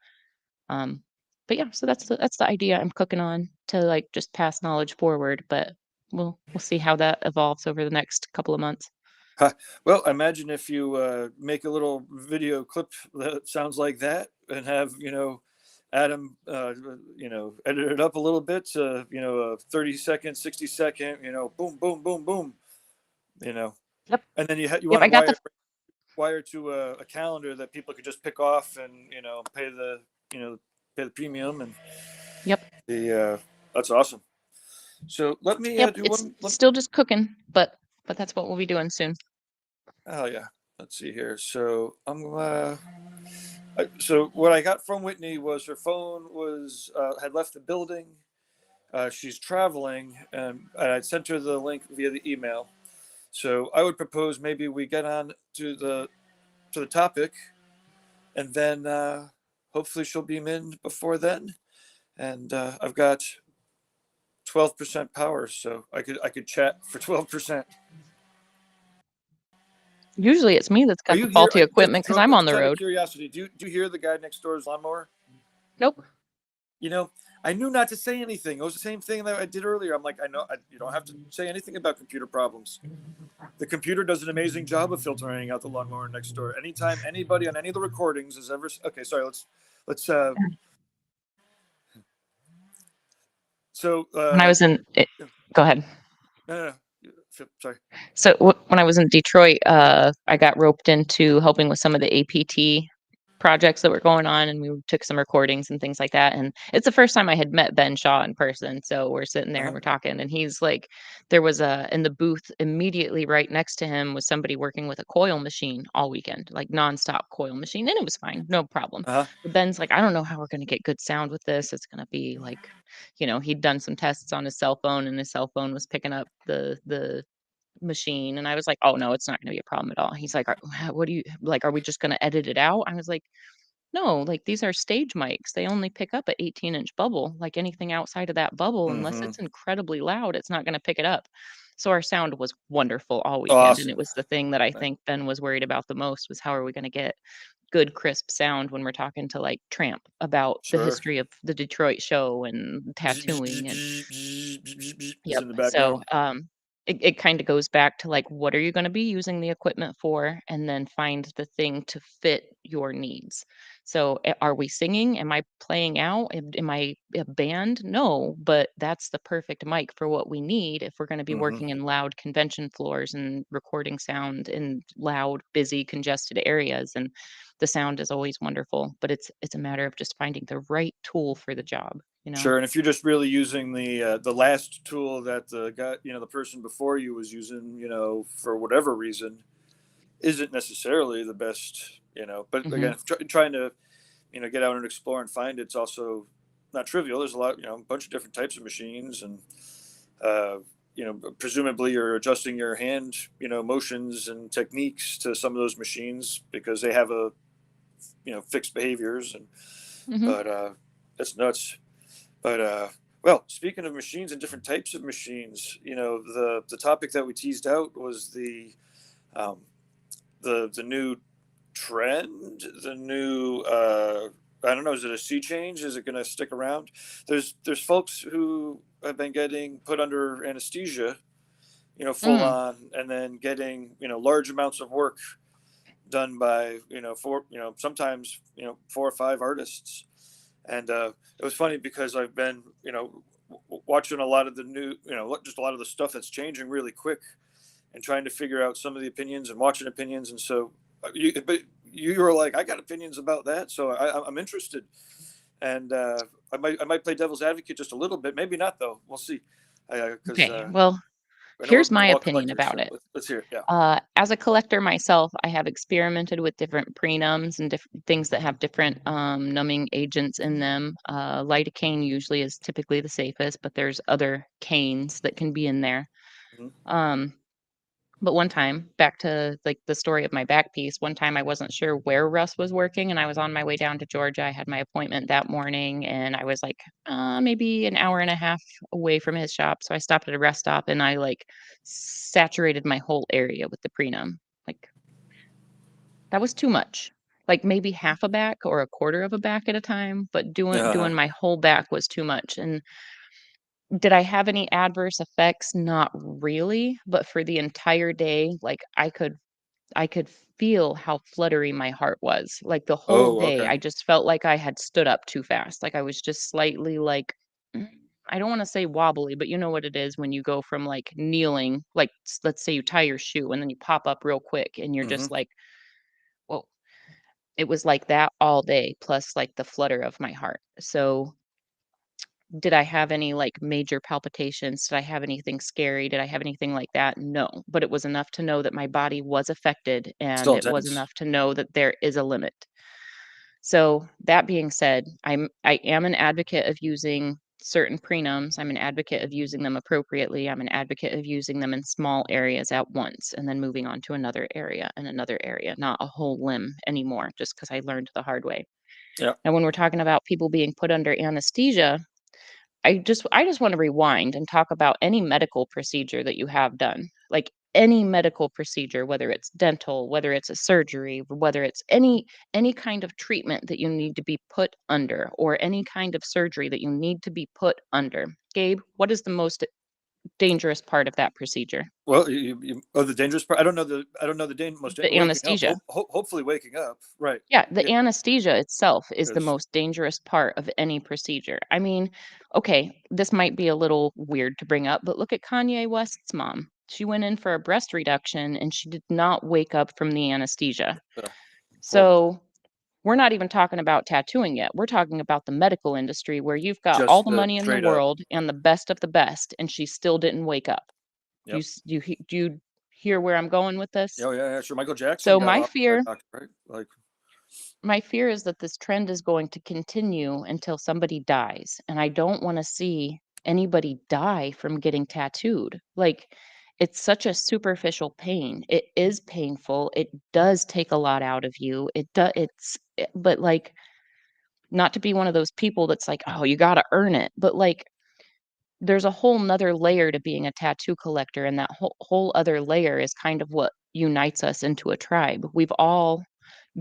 Um, but yeah, so that's the idea I'm cooking on to, like, just pass knowledge forward, but we'll see how that evolves over the next couple of months. huh. Well, imagine if you make a little video clip that sounds like that, and have Adam, edit it up a little bit to a 30-second, 60-second, boom, boom, boom, boom, you know, Yep. and then you Yep, want to I got the wire to a calendar that people could just pick off, and pay the premium, and yep, the that's awesome. So let me yep, do it's one. still just cooking, but that's what we'll be doing soon. Oh yeah. Let's see here. So so what I got from Whitney was her phone was had left the building. She's traveling, and I sent her the link via the email. So I would propose maybe we get on to the topic, and then hopefully she'll beam in before then. And I've got 12% power, so I could chat for 12%. Usually, it's me that's Are got you the here? faulty equipment because 'cause I'm on Just the out of road. curiosity, do you hear the guy next door's lawnmower? Nope. You know, I knew not to say anything. It was the same thing that I did earlier. I'm like, you don't have to say anything about computer problems. The computer does an amazing job of filtering out the lawnmower next door. Anytime anybody on any of the recordings has ever, okay, sorry, let's so When I was in it Go ahead. no, no, no, sorry. So, when I was in Detroit, I got roped into helping with some of the APT projects that were going on, and we took some recordings and things like that, and it's the first time I had met Ben Shaw in person, so we're sitting there and Uh-huh. we're talking, and he's like, there was a in the booth immediately right next to him was somebody working with a coil machine all weekend, like nonstop coil machine, and it was fine, no problem. Uh-huh. But Ben's like, "I don't know how we're gonna get good sound with this. It's gonna be like," he'd done some tests on his cell phone, and his cell phone was picking up the machine, and I was like, "Oh, no, it's not gonna be a problem at all." He's like, What do you like, are we just gonna edit it out?" I was like, "No, like, these are stage mics. They only pick up a 18-inch bubble. Like, anything outside of that bubble, unless Mm-hmm. it's incredibly loud, it's not gonna pick it up." So our sound was wonderful all weekend, and it Awesome. was the thing that I think Ben was worried about the most was how are we gonna get good crisp sound when we're talking to, like, Tramp about the Sure. history of the Detroit show and tattooing and It's Yep. in the So, background. it kinda goes back to, like, what are you gonna be using the equipment for? And then find the thing to fit your needs. So, are we singing? Am I playing out? Am I a band? No, but that's the perfect mic for what we need if we're gonna be Mm-hmm. working in loud convention floors and recording sound in loud, busy, congested areas, and the sound is always wonderful, but it's a matter of just finding the right tool for the job, you know? Sure, and if you're just really using the last tool that the guy, the person before you was using, for whatever reason, isn't necessarily the best, But Mhm. again, trying to, get out and explore and find it's also not trivial. There's a lot, a bunch of different types of machines, and presumably you're adjusting your hand, motions and techniques to some of those machines because they have fixed behaviors, and Mhm. but that's nuts. But well, speaking of machines and different types of machines, the topic that we teased out was um, the new trend, the new I don't know, is it a sea change? Is it going to stick around? There's folks who have been getting put under anesthesia, full Mm. on, and then getting large amounts of work done by sometimes 4 or 5 artists. And it was funny because I've been watching a lot of the new, just a lot of the stuff that's changing really quick, and trying to figure out some of the opinions and watching opinions. And so but you were like, I got opinions about that, so I'm interested. And I might play devil's advocate just a little bit, maybe not though, we'll see, because Okay. Well, I know here's my we're all opinion collectors, about so it. let's hear it. Yeah. As a collector myself, I have experimented with different prenums and different things that have different numbing agents in them. Lidocaine usually is typically the safest, but there's other canes that can be in there. Hmm. Um, But one time, back to like the story of my back piece, one time I wasn't sure where Russ was working and I was on my way down to Georgia. I had my appointment that morning and I was like maybe an hour and a half away from his shop. So I stopped at a rest stop and I like saturated my whole area with the prenum. Like that was too much. Like maybe half a back or a quarter of a back at a time, but doing my whole back was too much. And did I have any adverse effects? Not really, but for the entire day, like I could feel how fluttery my heart was. Like the whole Oh, day, okay. I just felt like I had stood up too fast. Like I was just slightly like I don't want to say wobbly, but you know what it is when you go from like kneeling, like let's say you tie your shoe and then you pop up real quick and you're Mm-hmm. just like, whoa. It was like that all day, plus like the flutter of my heart. So did I have any like major palpitations? Did I have anything scary? Did I have anything like that? No, but it was enough to know that my body was affected and Still it was intense. enough to know that there is a limit. So that being said, I am an advocate of using certain prenums. I'm an advocate of using them appropriately. I'm an advocate of using them in small areas at once and then moving on to another area, not a whole limb anymore, just because I learned the hard way. Yeah. Now, when we're talking about people being put under anesthesia, I just wanna rewind and talk about any medical procedure that you have done. Like, any medical procedure, whether it's dental, whether it's a surgery, whether it's any kind of treatment that you need to be put under, or any kind of surgery that you need to be put under. Gabe, what is the most dangerous part of that procedure? Well, the dangerous part. I don't know the most The waking up. anesthesia. Hopefully, waking up. Right. Yeah, the Yeah. anesthesia itself is the Because most dangerous part of any procedure. I mean, okay, this might be a little weird to bring up, but look at Kanye West's mom. She went in for a breast reduction and she did not wake up from the anesthesia. horrible. So, we're not even talking about tattooing yet. We're talking about the medical industry where you've got all Just the money in the straight up. world and the best of the best, and she still didn't wake up. Yep. Do you hear where I'm going with this? Oh yeah, yeah. Sure. Michael Jackson So got off by a doctor, right? Like, my fear is that this trend is going to continue until somebody dies, and I don't wanna see anybody die from getting tattooed. Like, it's such a superficial pain. It is painful, it does take a lot out of you, but, like, not to be one of those people that's like, "Oh, you gotta earn it," but, like, there's a whole 'nother layer to being a tattoo collector, and that whole other layer is kind of what unites us into a tribe. We've all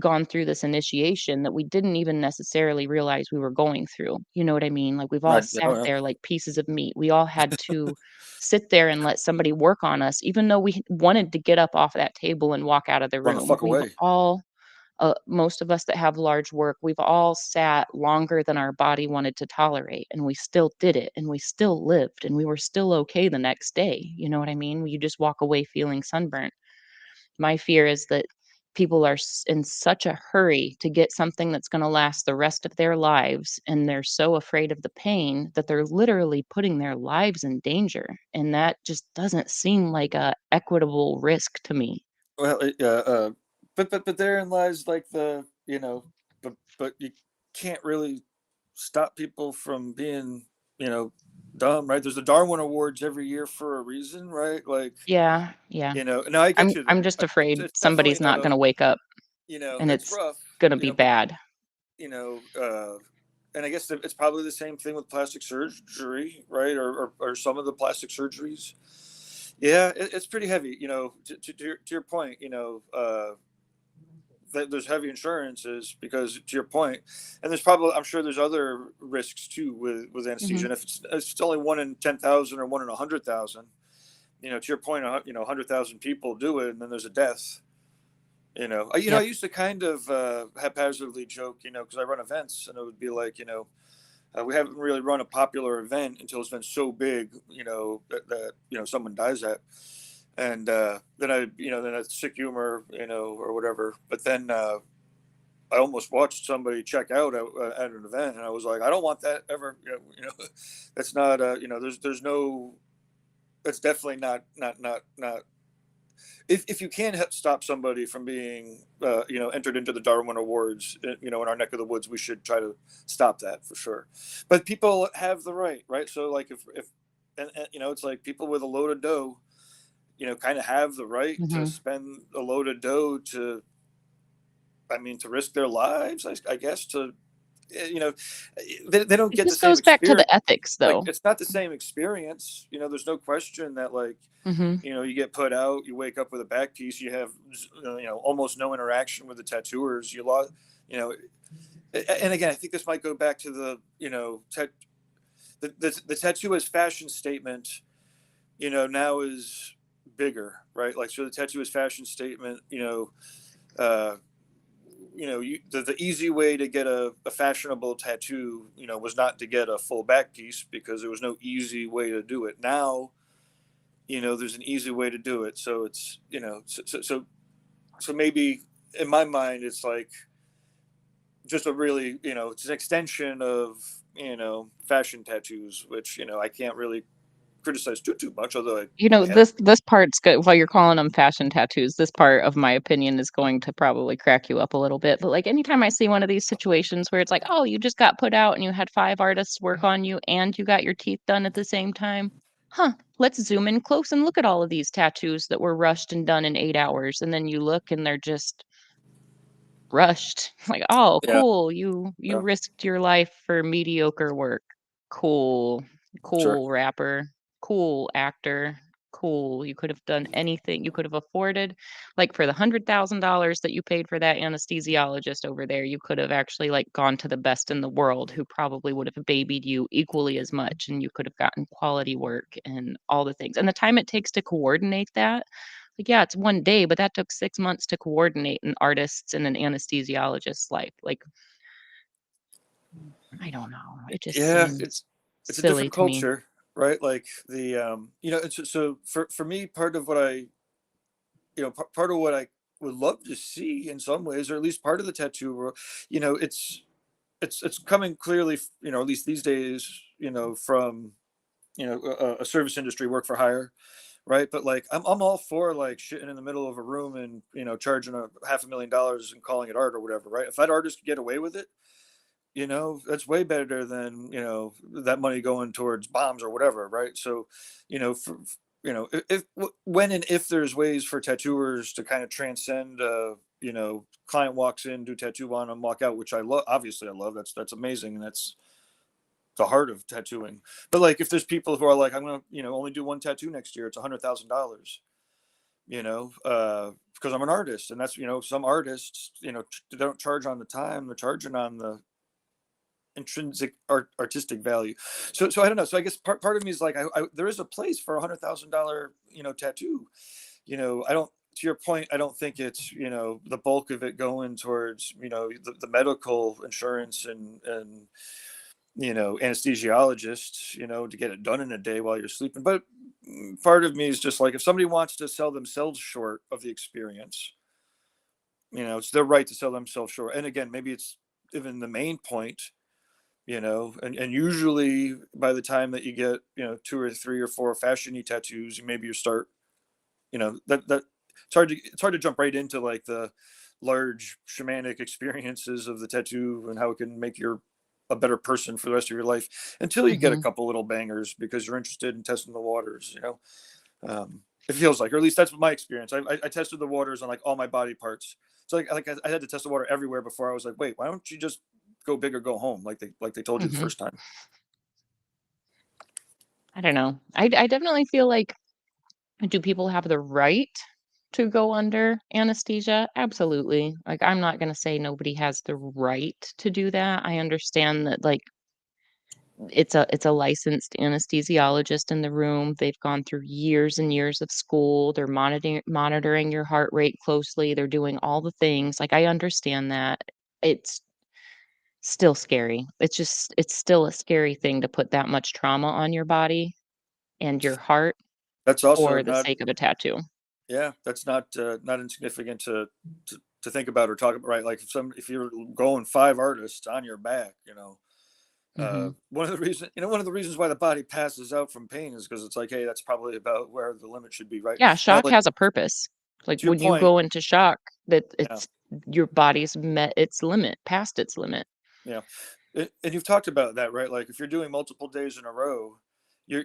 gone through this initiation that we didn't even necessarily realize we were going through. You know what I mean? Like we've all right. Oh sat yeah. there like pieces of meat. We all had to sit there and let somebody work on us, even though we wanted to get up off that table and walk out of the Run the room. fuck away. Most of us that have large work, we've all sat longer than our body wanted to tolerate, and we still did it, and we still lived, and we were still okay the next day. You know what I mean? You just walk away feeling sunburnt. My fear is that people are in such a hurry to get something that's going to last the rest of their lives, and they're so afraid of the pain that they're literally putting their lives in danger. And that just doesn't seem like a equitable risk to me. Well, but therein lies like but you can't really stop people from being you know dumb, right? There's the Darwin Awards every year for a reason, right? Like Yeah, yeah. no, I get you I'm there. just It's, afraid it's definitely somebody's not going to wake up and it's it's rough, going to be but bad. you know, and I guess it's probably the same thing with plastic surgery, right? Or some of the plastic surgeries. Yeah, it's pretty heavy. To your point, that there's heavy insurances because to your point, and I'm sure there's other risks too with anesthesia. Mhm. And if it's only 1 in 10,000 or 1 in 100,000, to your point, 100,000 people do it, and then there's a death. I Yep. used to kind of haphazardly joke, because I run events, and it would be like, we haven't really run a popular event until it's been so big, that someone dies at, and then it's sick humor, or whatever. But then I almost watched somebody check out at an event, and I was like, I don't want that ever. That's not, there's no, that's definitely not if you can stop somebody from being entered into the Darwin Awards, in our neck of the woods, we should try to stop that for sure. But people have the right, so like if and it's like people with a load of dough, kind of have the right to Mhm. spend a load of dough to, to risk their lives, I guess, to, they don't It get the just same goes back to experience. the ethics, Like, though. it's not the same experience. There's no question that, like, Mhm. you get put out, you wake up with a back piece, you have, almost no interaction with the tattooers. You lost, you know, and again, I think this might go back to the, the tattoo as fashion statement, now is bigger, right? Like, so the tattoo as fashion statement, uh, the easy way to get a fashionable tattoo, was not to get a full back piece because there was no easy way to do it. Now, there's an easy way to do it. So it's, so maybe in my mind, it's like just a really, it's an extension of, fashion tattoos, which, I can't really criticize too much, although I get it. This part's good while you're calling them fashion tattoos, this part of my opinion is going to probably crack you up a little bit, but, like, anytime I see one of these situations where it's like, "Oh, you just got put out and you had 5 artists work on you and you got your teeth done at the same time. Huh, let's zoom in close and look at all of these tattoos that were rushed and done in 8 hours," and then you look and they're just rushed. Like, "Oh, Yeah. cool. You Yeah. risked your life for mediocre work. Cool. Sure. Cool, rapper. Cool, actor. Cool. You could have done anything. You could have afforded, like, for the $100,000 that you paid for that anesthesiologist over there, you could have actually, like, gone to the best in the world who probably would have babied you equally as much, and you could have gotten quality work and all the things." And the time it takes to coordinate that, like, yeah, it's 1 day, but that took 6 months to coordinate an artist's and an anesthesiologist's life. Like, I don't know. It just Yeah, seems it's a silly different to me. culture, right? Like, the, so for me, part of what I, part of what I would love to see in some ways, or at least part of the tattoo world, it's coming clearly, at least these days, from, a service industry, work for hire, right? But, like, I'm all for, like, shitting in the middle of a room and, charging a $500,000 and calling it art or whatever, right? If that artist could get away with it, that's way better than, that money going towards bombs or whatever, right? So, for, if when and if there's ways for tattooers to kind of transcend, client walks in, do tattoo on them, walk out, which I love. Obviously I love. That's amazing, and that's the heart of tattooing. But, like, if there's people who are like, I'm gonna, only do one tattoo next year, it's $100,000, because I'm an artist, and that's, some artists, they don't charge on the time, they're charging on the intrinsic artistic value. So I don't know. So I guess part of me is like, there is a place for $100,000, tattoo. I don't. To your point, I don't think it's, the bulk of it going towards, the medical insurance and anesthesiologists, to get it done in a day while you're sleeping. But, part of me is just like, if somebody wants to sell themselves short of the experience, it's their right to sell themselves short. And again, maybe it's even the main point, and usually by the time that you get, two or three or four fashiony tattoos, maybe you start, that it's hard to jump right into, like, the large shamanic experiences of the tattoo and how it can make you a better person for the rest of your life, until you get a Mhm. couple little bangers because you're interested in testing the waters. It feels like, or at least that's my experience. I tested the waters on, like, all my body parts. So, like I had to test the water everywhere before I was like, wait, why don't you just go big or go home, like they told you the Mhm. first time. I don't know. I definitely feel like, do people have the right to go under anesthesia? Absolutely. Like, I'm not gonna say nobody has the right to do that. I understand that, like, it's a licensed anesthesiologist in the room. They've gone through years and years of school. They're monitoring your heart rate closely. They're doing all the things. Like, I understand that. It's still scary. It's still a scary thing to put that much trauma on your body and your heart That's also for the not, sake of a tattoo. yeah, that's not insignificant to think about or talk about, right? Like, if you're going five artists on your back, Mhm. one of the reasons why the body passes out from pain is because it's like, hey, that's probably about where the limit should be, right? Yeah, Now, shock like, has a purpose. Like, to your when you point, go into shock, that yeah, it's your body's met its limit, past its limit. yeah. And you've talked about that, right? Like, if you're doing multiple days in a row, you're,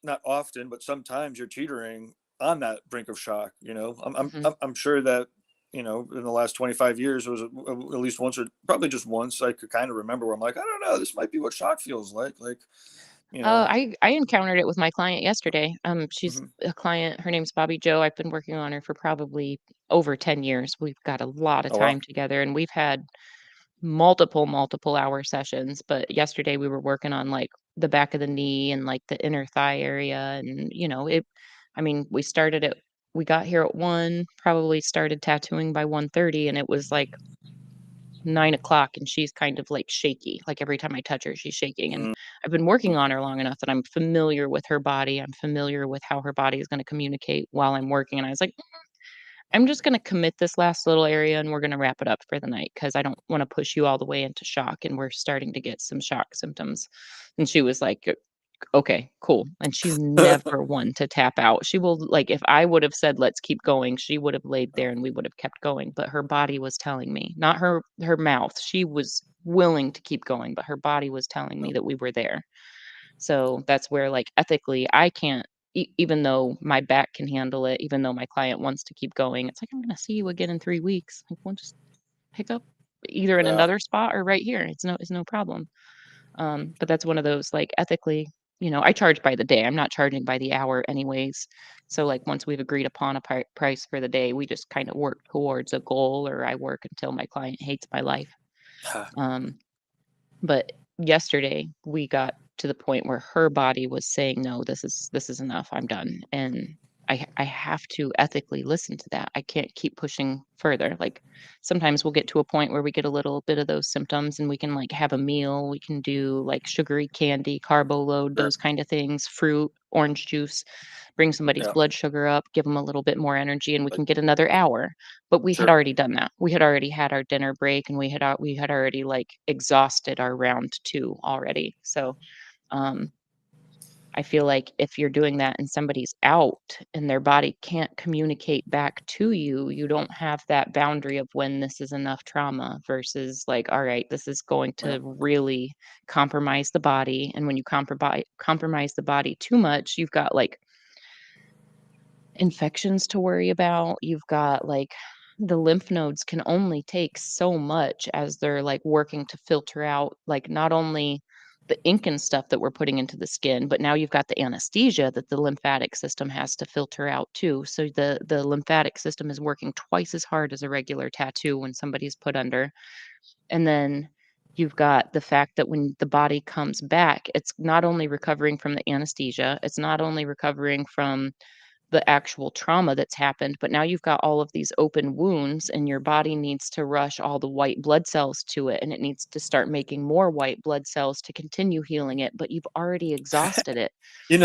not often, but sometimes you're teetering on that brink of shock. Mhm. I'm sure that, in the last 25 years, it was at least once, or probably just once, I could kind of remember where I'm like, I don't know, this might be what shock feels like, you know. I encountered it with my client yesterday. She's Mhm. a client. Her name's Bobby Joe. I've been working on her for probably over 10 years. We've got a lot of Oh, wow. time together, and we've had multiple hour sessions. But yesterday we were working on like the back of the knee and like the inner thigh area, and I mean, we got here at 1, probably started tattooing by 1:30, and it was like 9 o'clock, and she's kind of like shaky. Like every time I touch her, she's shaking. And Mhm. I've been working on her long enough that I'm familiar with her body. I'm familiar with how her body is going to communicate while I'm working. And I was like, I'm just going to commit this last little area and we're going to wrap it up for the night because I don't want to push you all the way into shock. And we're starting to get some shock symptoms. And she was like, okay, cool." And she's never one to tap out. She will like, if I would have said, "Let's keep going," she would have laid there Oh, and we would have kept going, but her body was telling me, not her mouth. She was willing to keep going, but her body was telling me oh, that we were there. So that's where, like, ethically, I can't even though my back can handle it, even though my client wants to keep going, it's like, "I'm gonna see you again in 3 weeks. Like, we'll just pick up either in yeah. another spot or right here. It's no problem." But that's one of those, like, ethically, I charge by the day. I'm not charging by the hour anyways. So, like, once we've agreed upon a price for the day, we just kinda work towards a goal, or I work until my client hates my life. Um, but yesterday, we got to the point where her body was saying, "No, this is enough. I'm done." And I have to ethically listen to that. I can't keep pushing further. Like, sometimes we'll get to a point where we get a little bit of those symptoms and we can, like, have a meal. We can do, like, sugary candy, carbo load, Sure. those kind of things, fruit, orange juice, bring somebody's Yeah. blood sugar up, give them a little bit more energy, and we Like, can get another hour. But we had sure. already done that. We had already had our dinner break, and we had already, like, exhausted our round 2 already. So, um, I feel like if you're doing that and somebody's out and their body can't communicate back to you, you don't have that boundary of when this is enough trauma versus like, all right, this is going Yeah. to really compromise the body. And when you compromise the body too much, you've got like infections to worry about. You've got like the lymph nodes can only take so much as they're like working to filter out like not only the ink and stuff that we're putting into the skin, but now you've got the anesthesia that the lymphatic system has to filter out too. So the lymphatic system is working twice as hard as a regular tattoo when somebody's put under. And then you've got the fact that when the body comes back, it's not only recovering from the anesthesia, it's not only recovering from the actual trauma that's happened, but now you've got all of these open wounds and your body needs to rush all the white blood cells to it and it needs to start making more white blood cells to continue healing it, but you've already exhausted it.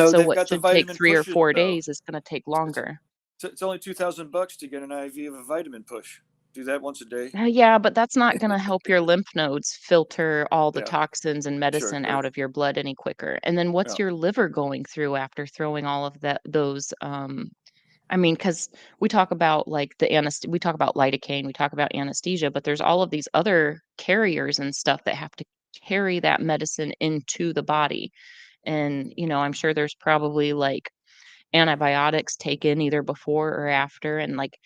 So They've what got the should take vitamin 3 or pushes 4 though. days is gonna take It's longer. it's only $2,000 to get an IV of a vitamin push. Do that once a day. Yeah, but that's not gonna help your lymph nodes filter all the Yeah. toxins and Sure. medicine Sure. out of your blood any quicker. And then Yeah. what's your liver going through after throwing all of those, I mean, because we talk about, like, we talk about lidocaine, we talk about anesthesia, but there's all of these other carriers and stuff that have to carry that medicine into the body. And, I'm sure there's probably, like, antibiotics taken either before or after, and, like,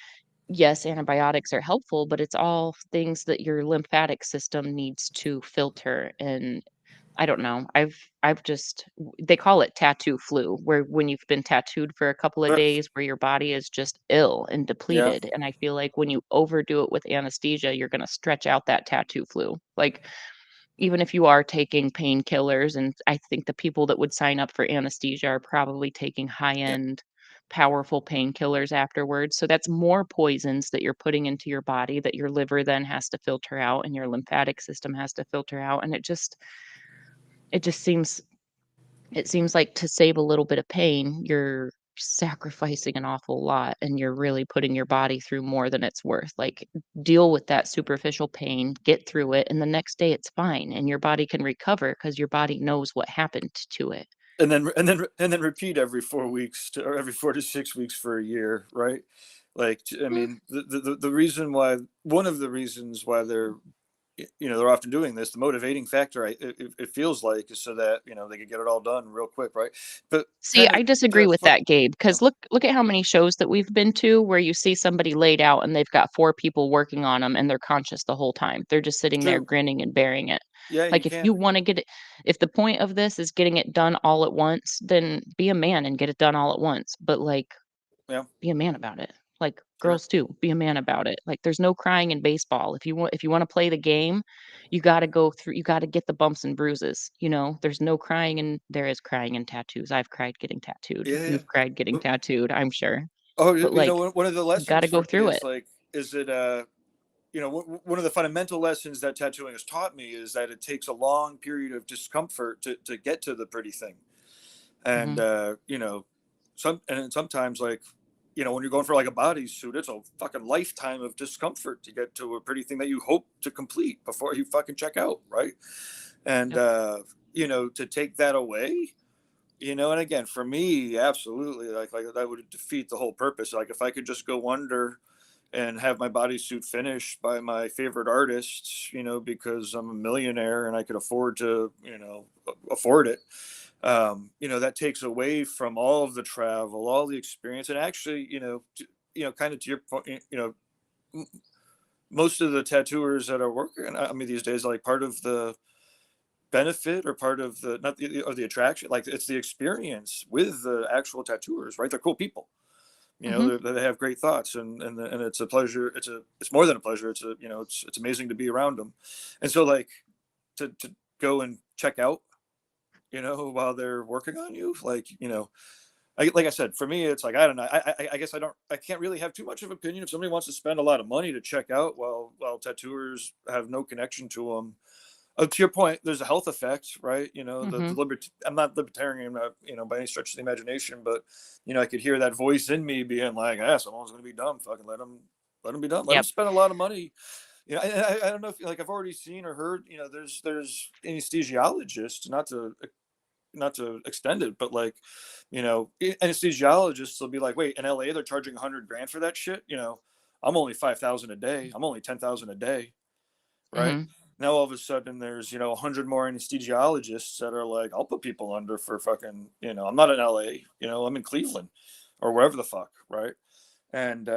yes, antibiotics are helpful, but it's all things that your lymphatic system needs to filter, and I don't know. I've just they call it tattoo flu, where when you've been tattooed for a couple of Sure. days where your body is just ill and Yeah. depleted, and I feel like when you overdo it with anesthesia, you're gonna stretch out that tattoo flu. Like, even if you are taking painkillers, and I think the people that would sign up for anesthesia are probably taking Yeah. high-end, powerful painkillers afterwards, so that's more poisons that you're putting into your body that your liver then has to filter out and your lymphatic system has to filter out, and it just seems like to save a little bit of pain, you're sacrificing an awful lot and you're really putting your body through more than it's worth. Like, deal with that superficial pain, get through it, and the next day it's fine and your body can recover because your body knows what happened to it. And then repeat every 4 weeks or every 4 to 6 weeks for a year, right? Like, I Mm, mean, the reason why, one of the reasons why they're they're often doing this. The motivating factor, it feels like, is so that they could get it all done real quick, right? But See, kind of I disagree to with put, that, Gabe, you know, because look at how many shows that we've been to where you see somebody laid out and they've got 4 people working on them and they're conscious the whole time. They're just sitting there true, grinning and bearing it. yeah, you Like, if can, you wanna get it if the point of this is getting it done all at once, then be a man and get it done all at once, but, like, yeah, be a man about it. Like, sure, girls too, be a man about it. Like, there's no crying in baseball. If you wanna play the game, you gotta get the bumps and bruises, you know? There's no crying in there is crying in tattoos. I've cried getting tattooed. yeah, yeah. You've cried getting But- tattooed, I'm sure. Oh, But, like, one of the you lessons gotta go for me through is it. like, is it one of the fundamental lessons that tattooing has taught me is that it takes a long period of discomfort to get to the pretty thing. And Mhm. sometimes, like, when you're going for like a bodysuit, it's a fucking lifetime of discomfort to get to a pretty thing that you hope to complete before you fucking check out, right? And Yep. to take that away, and again, for me, absolutely, like that would defeat the whole purpose. Like, if I could just go under and have my bodysuit finished by my favorite artists, because I'm a millionaire and I could afford to, afford it. That takes away from all of the travel, all the experience, and actually, kind of to your point, m- most of the tattooers that are working, I mean, these days, like, part of the benefit or part of the not the or the attraction, like, it's the experience with the actual tattooers, right? They're cool people. Mhm. They have great thoughts, and it's a pleasure. It's more than a pleasure. It's amazing to be around them, and so, like, to go and check out, while they're working on you, like, like I said, for me, it's like, I don't know. I guess I can't really have too much of an opinion. If somebody wants to spend a lot of money to check out while tattooers have no connection to them, to your point, there's a health effect, right? The Mhm. I'm not libertarian, by any stretch of the imagination, but I could hear that voice in me being like, "Ah, someone's going to be dumb. Fucking let them be dumb. Let them Yep. spend a lot of money." I don't know if, like, I've already seen or heard, there's anesthesiologists, not to extend it, but, like, anesthesiologists will be like, "Wait, in LA they're charging 100 grand for that shit. I'm only 5,000 a day. I'm only 10,000 a day, right?" Mhm. Now all of a sudden there's 100 more anesthesiologists that are like, "I'll put people under for fucking, I'm not in LA, I'm in Cleveland or wherever the fuck, right?" And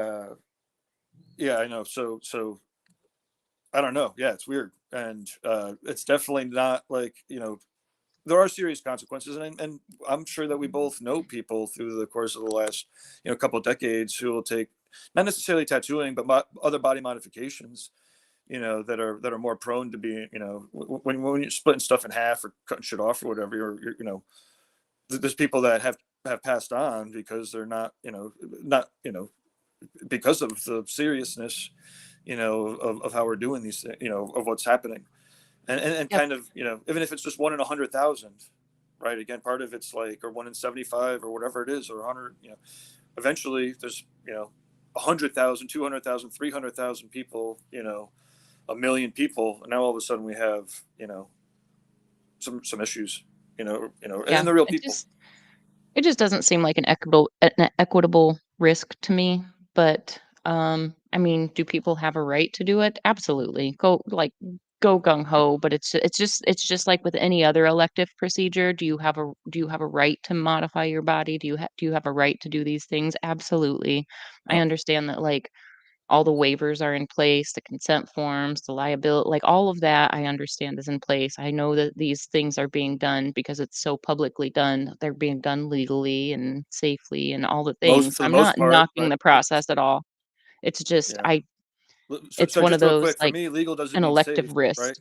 yeah, I know. So I don't know. Yeah, it's weird, and it's definitely not like, there are serious consequences, and I'm sure that we both know people through the course of the last couple of decades who will take, not necessarily tattooing, but other body modifications, that are more prone to be, when you're splitting stuff in half or cutting shit off or whatever, there's people that have passed on because they're not because of the seriousness, of how we're doing these things, of what's happening, and Yep. kind of, even if it's just 1 in 100,000, right? Again, part of it's like, or 1 in 75 or whatever it is, or 100, eventually there's 100,000, 200,000, 300,000 people, 1 million people, and now all of a sudden we have, some issues, and Yeah. the real It people. just It just doesn't seem like an equitable risk to me, but, I mean, do people have a right to do it? Absolutely. Go gung ho, but it's just like with any other elective procedure. Do you have a right to modify your body? Do you have a right to do these things? Absolutely. I Yeah. understand that, like, all the waivers are in place, the consent forms, the liability, like, all of that I understand is in place. I know that these things are being done because it's so publicly done. They're being done legally and safely and all the Most things. For the I'm most not part, knocking but the process at all. It's just yeah. So, it's so one of just real those, quick, for like, me, legal doesn't an mean elective safe, risk. right?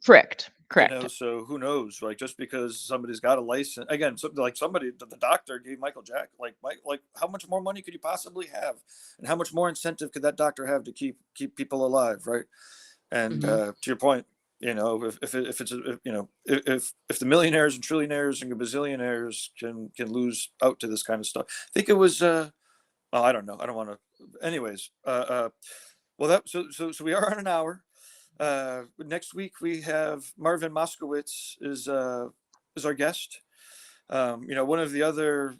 Correct, correct. So who knows? Like, just because somebody's got a license, again, so, like, somebody, the doctor gave Michael Jack, like, like, how much more money could you possibly have, and how much more incentive could that doctor have to keep people alive, right? And Mhm. to your point, if it's if the millionaires and trillionaires and bazillionaires can lose out to this kind of stuff, I think it was. Oh, I don't know. I don't want to. Anyways, well, so we are on an hour. Next week we have Marvin Moskowitz is our guest. One of the other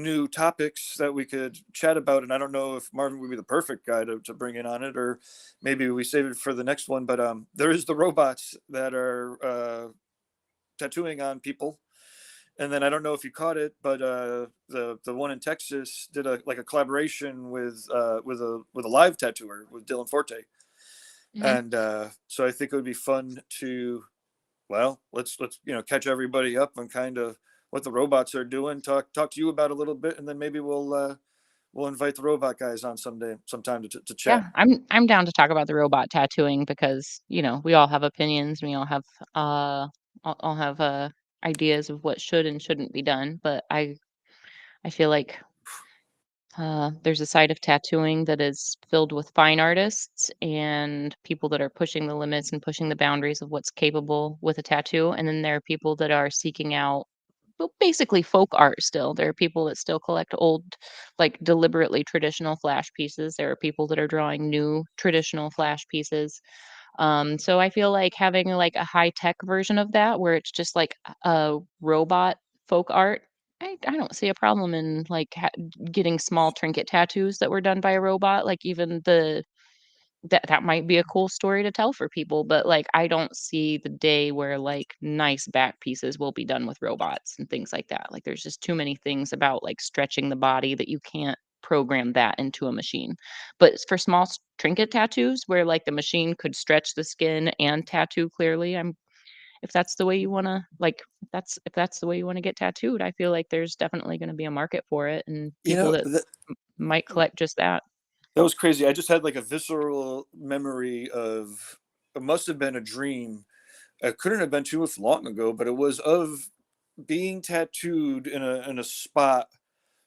new topics that we could chat about, and I don't know if Marvin would be the perfect guy to bring in on it, or maybe we save it for the next one. But there is the robots that are tattooing on people, and then I don't know if you caught it, but the one in Texas did a collaboration with a live tattooer with Dylan Forte, and so I think it would be fun to, well, let's catch everybody up on kind of what the robots are doing. Talk to you about a little bit, and then maybe we'll invite the robot guys on sometime to chat. Yeah, I'm down to talk about the robot tattooing because, we all have opinions. We all have all have ideas of what should and shouldn't be done, but I feel like there's a side of tattooing that is filled with fine artists and people that are pushing the limits and pushing the boundaries of what's capable with a tattoo. And then there are people that are seeking out, well, basically folk art still. There are people that still collect old, like deliberately traditional flash pieces. There are people that are drawing new traditional flash pieces. So I feel like having like a high tech version of that where it's just like a robot folk art. I don't see a problem in like getting small trinket tattoos that were done by a robot. Like even that might be a cool story to tell for people, but like I don't see the day where like nice back pieces will be done with robots and things like that. Like there's just too many things about like stretching the body that you can't program that into a machine. But for small trinket tattoos where like the machine could stretch the skin and tattoo clearly, if that's the way you want to like if that's the way you want to get tattooed, I feel like there's definitely going to be a market for it and people that might collect just that. That was crazy. I just had like a visceral memory of, it must have been a dream. It couldn't have been too long ago, but it was of being tattooed in a spot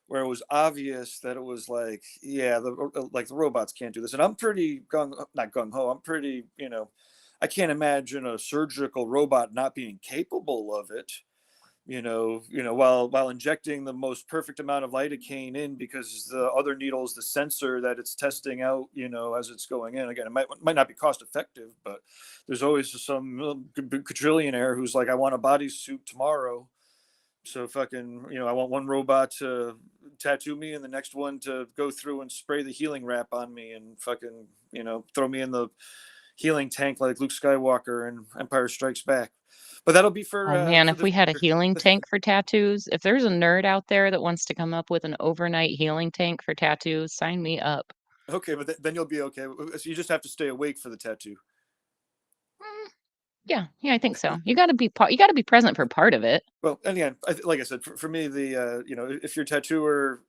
where it was obvious that it was like, yeah, the robots can't do this. And I'm pretty not gung ho. I'm pretty, I can't imagine a surgical robot not being capable of it. While injecting the most perfect amount of lidocaine in, because the other needle is the sensor that it's testing out, as it's going in. Again, it might not be cost effective, but there's always some quadrillionaire who's like, I want a bodysuit tomorrow. So fucking, I want one robot to tattoo me and the next one to go through and spray the healing wrap on me and fucking, throw me in the healing tank like Luke Skywalker and Empire Strikes Back. But that'll be Oh man, for if the we had a future. healing tank for tattoos, if there's a nerd out there that wants to come up with an overnight healing tank for tattoos, sign me up. Okay, but then you'll be okay. So you just have to stay awake for the tattoo. Yeah, I think so. You got to be you got to be present for part of it. Well, and again, like I said, for me, the if your tattooer,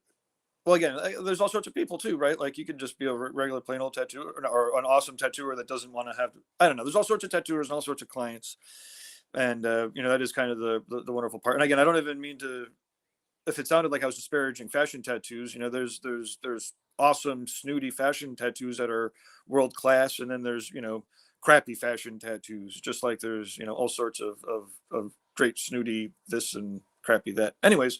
well, again, there's all sorts of people too, right? Like you could just be a regular plain old tattooer, or an awesome tattooer that doesn't want to have. I don't know. There's all sorts of tattooers and all sorts of clients, and that is kind of the wonderful part. And again, I don't even mean to. If it sounded like I was disparaging fashion tattoos, there's awesome snooty fashion tattoos that are world class, and then there's crappy fashion tattoos, just like there's all sorts of great snooty this and crappy that. Anyways,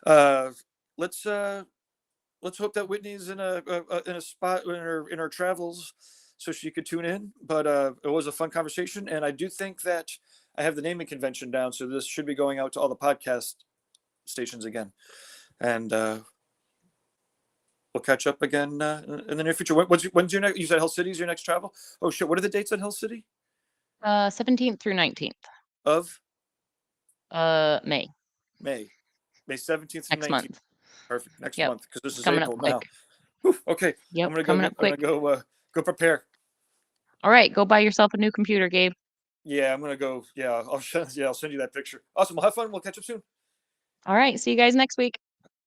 let's hope that Whitney's in a spot in her travels so she could tune in. But it was a fun conversation, and I do think that I have the naming convention down, so this should be going out to all the podcast stations again, and we'll catch up again in the near future. When's your next? You said Hell City's your next travel. Oh shit! What are the dates on Hell City? 17th through 19th Of May. May 17th to Next 19th. month. Perfect. Next Yep. month, because this is Coming April up quick. now. Whew, okay. Yep. I'm gonna Coming up quick. go prepare. All right. Go buy yourself a new computer, Gabe. Yeah, I'm gonna go. Yeah, I'll send you that picture. Awesome. Well, have fun. We'll catch up soon. All right. See you guys next week.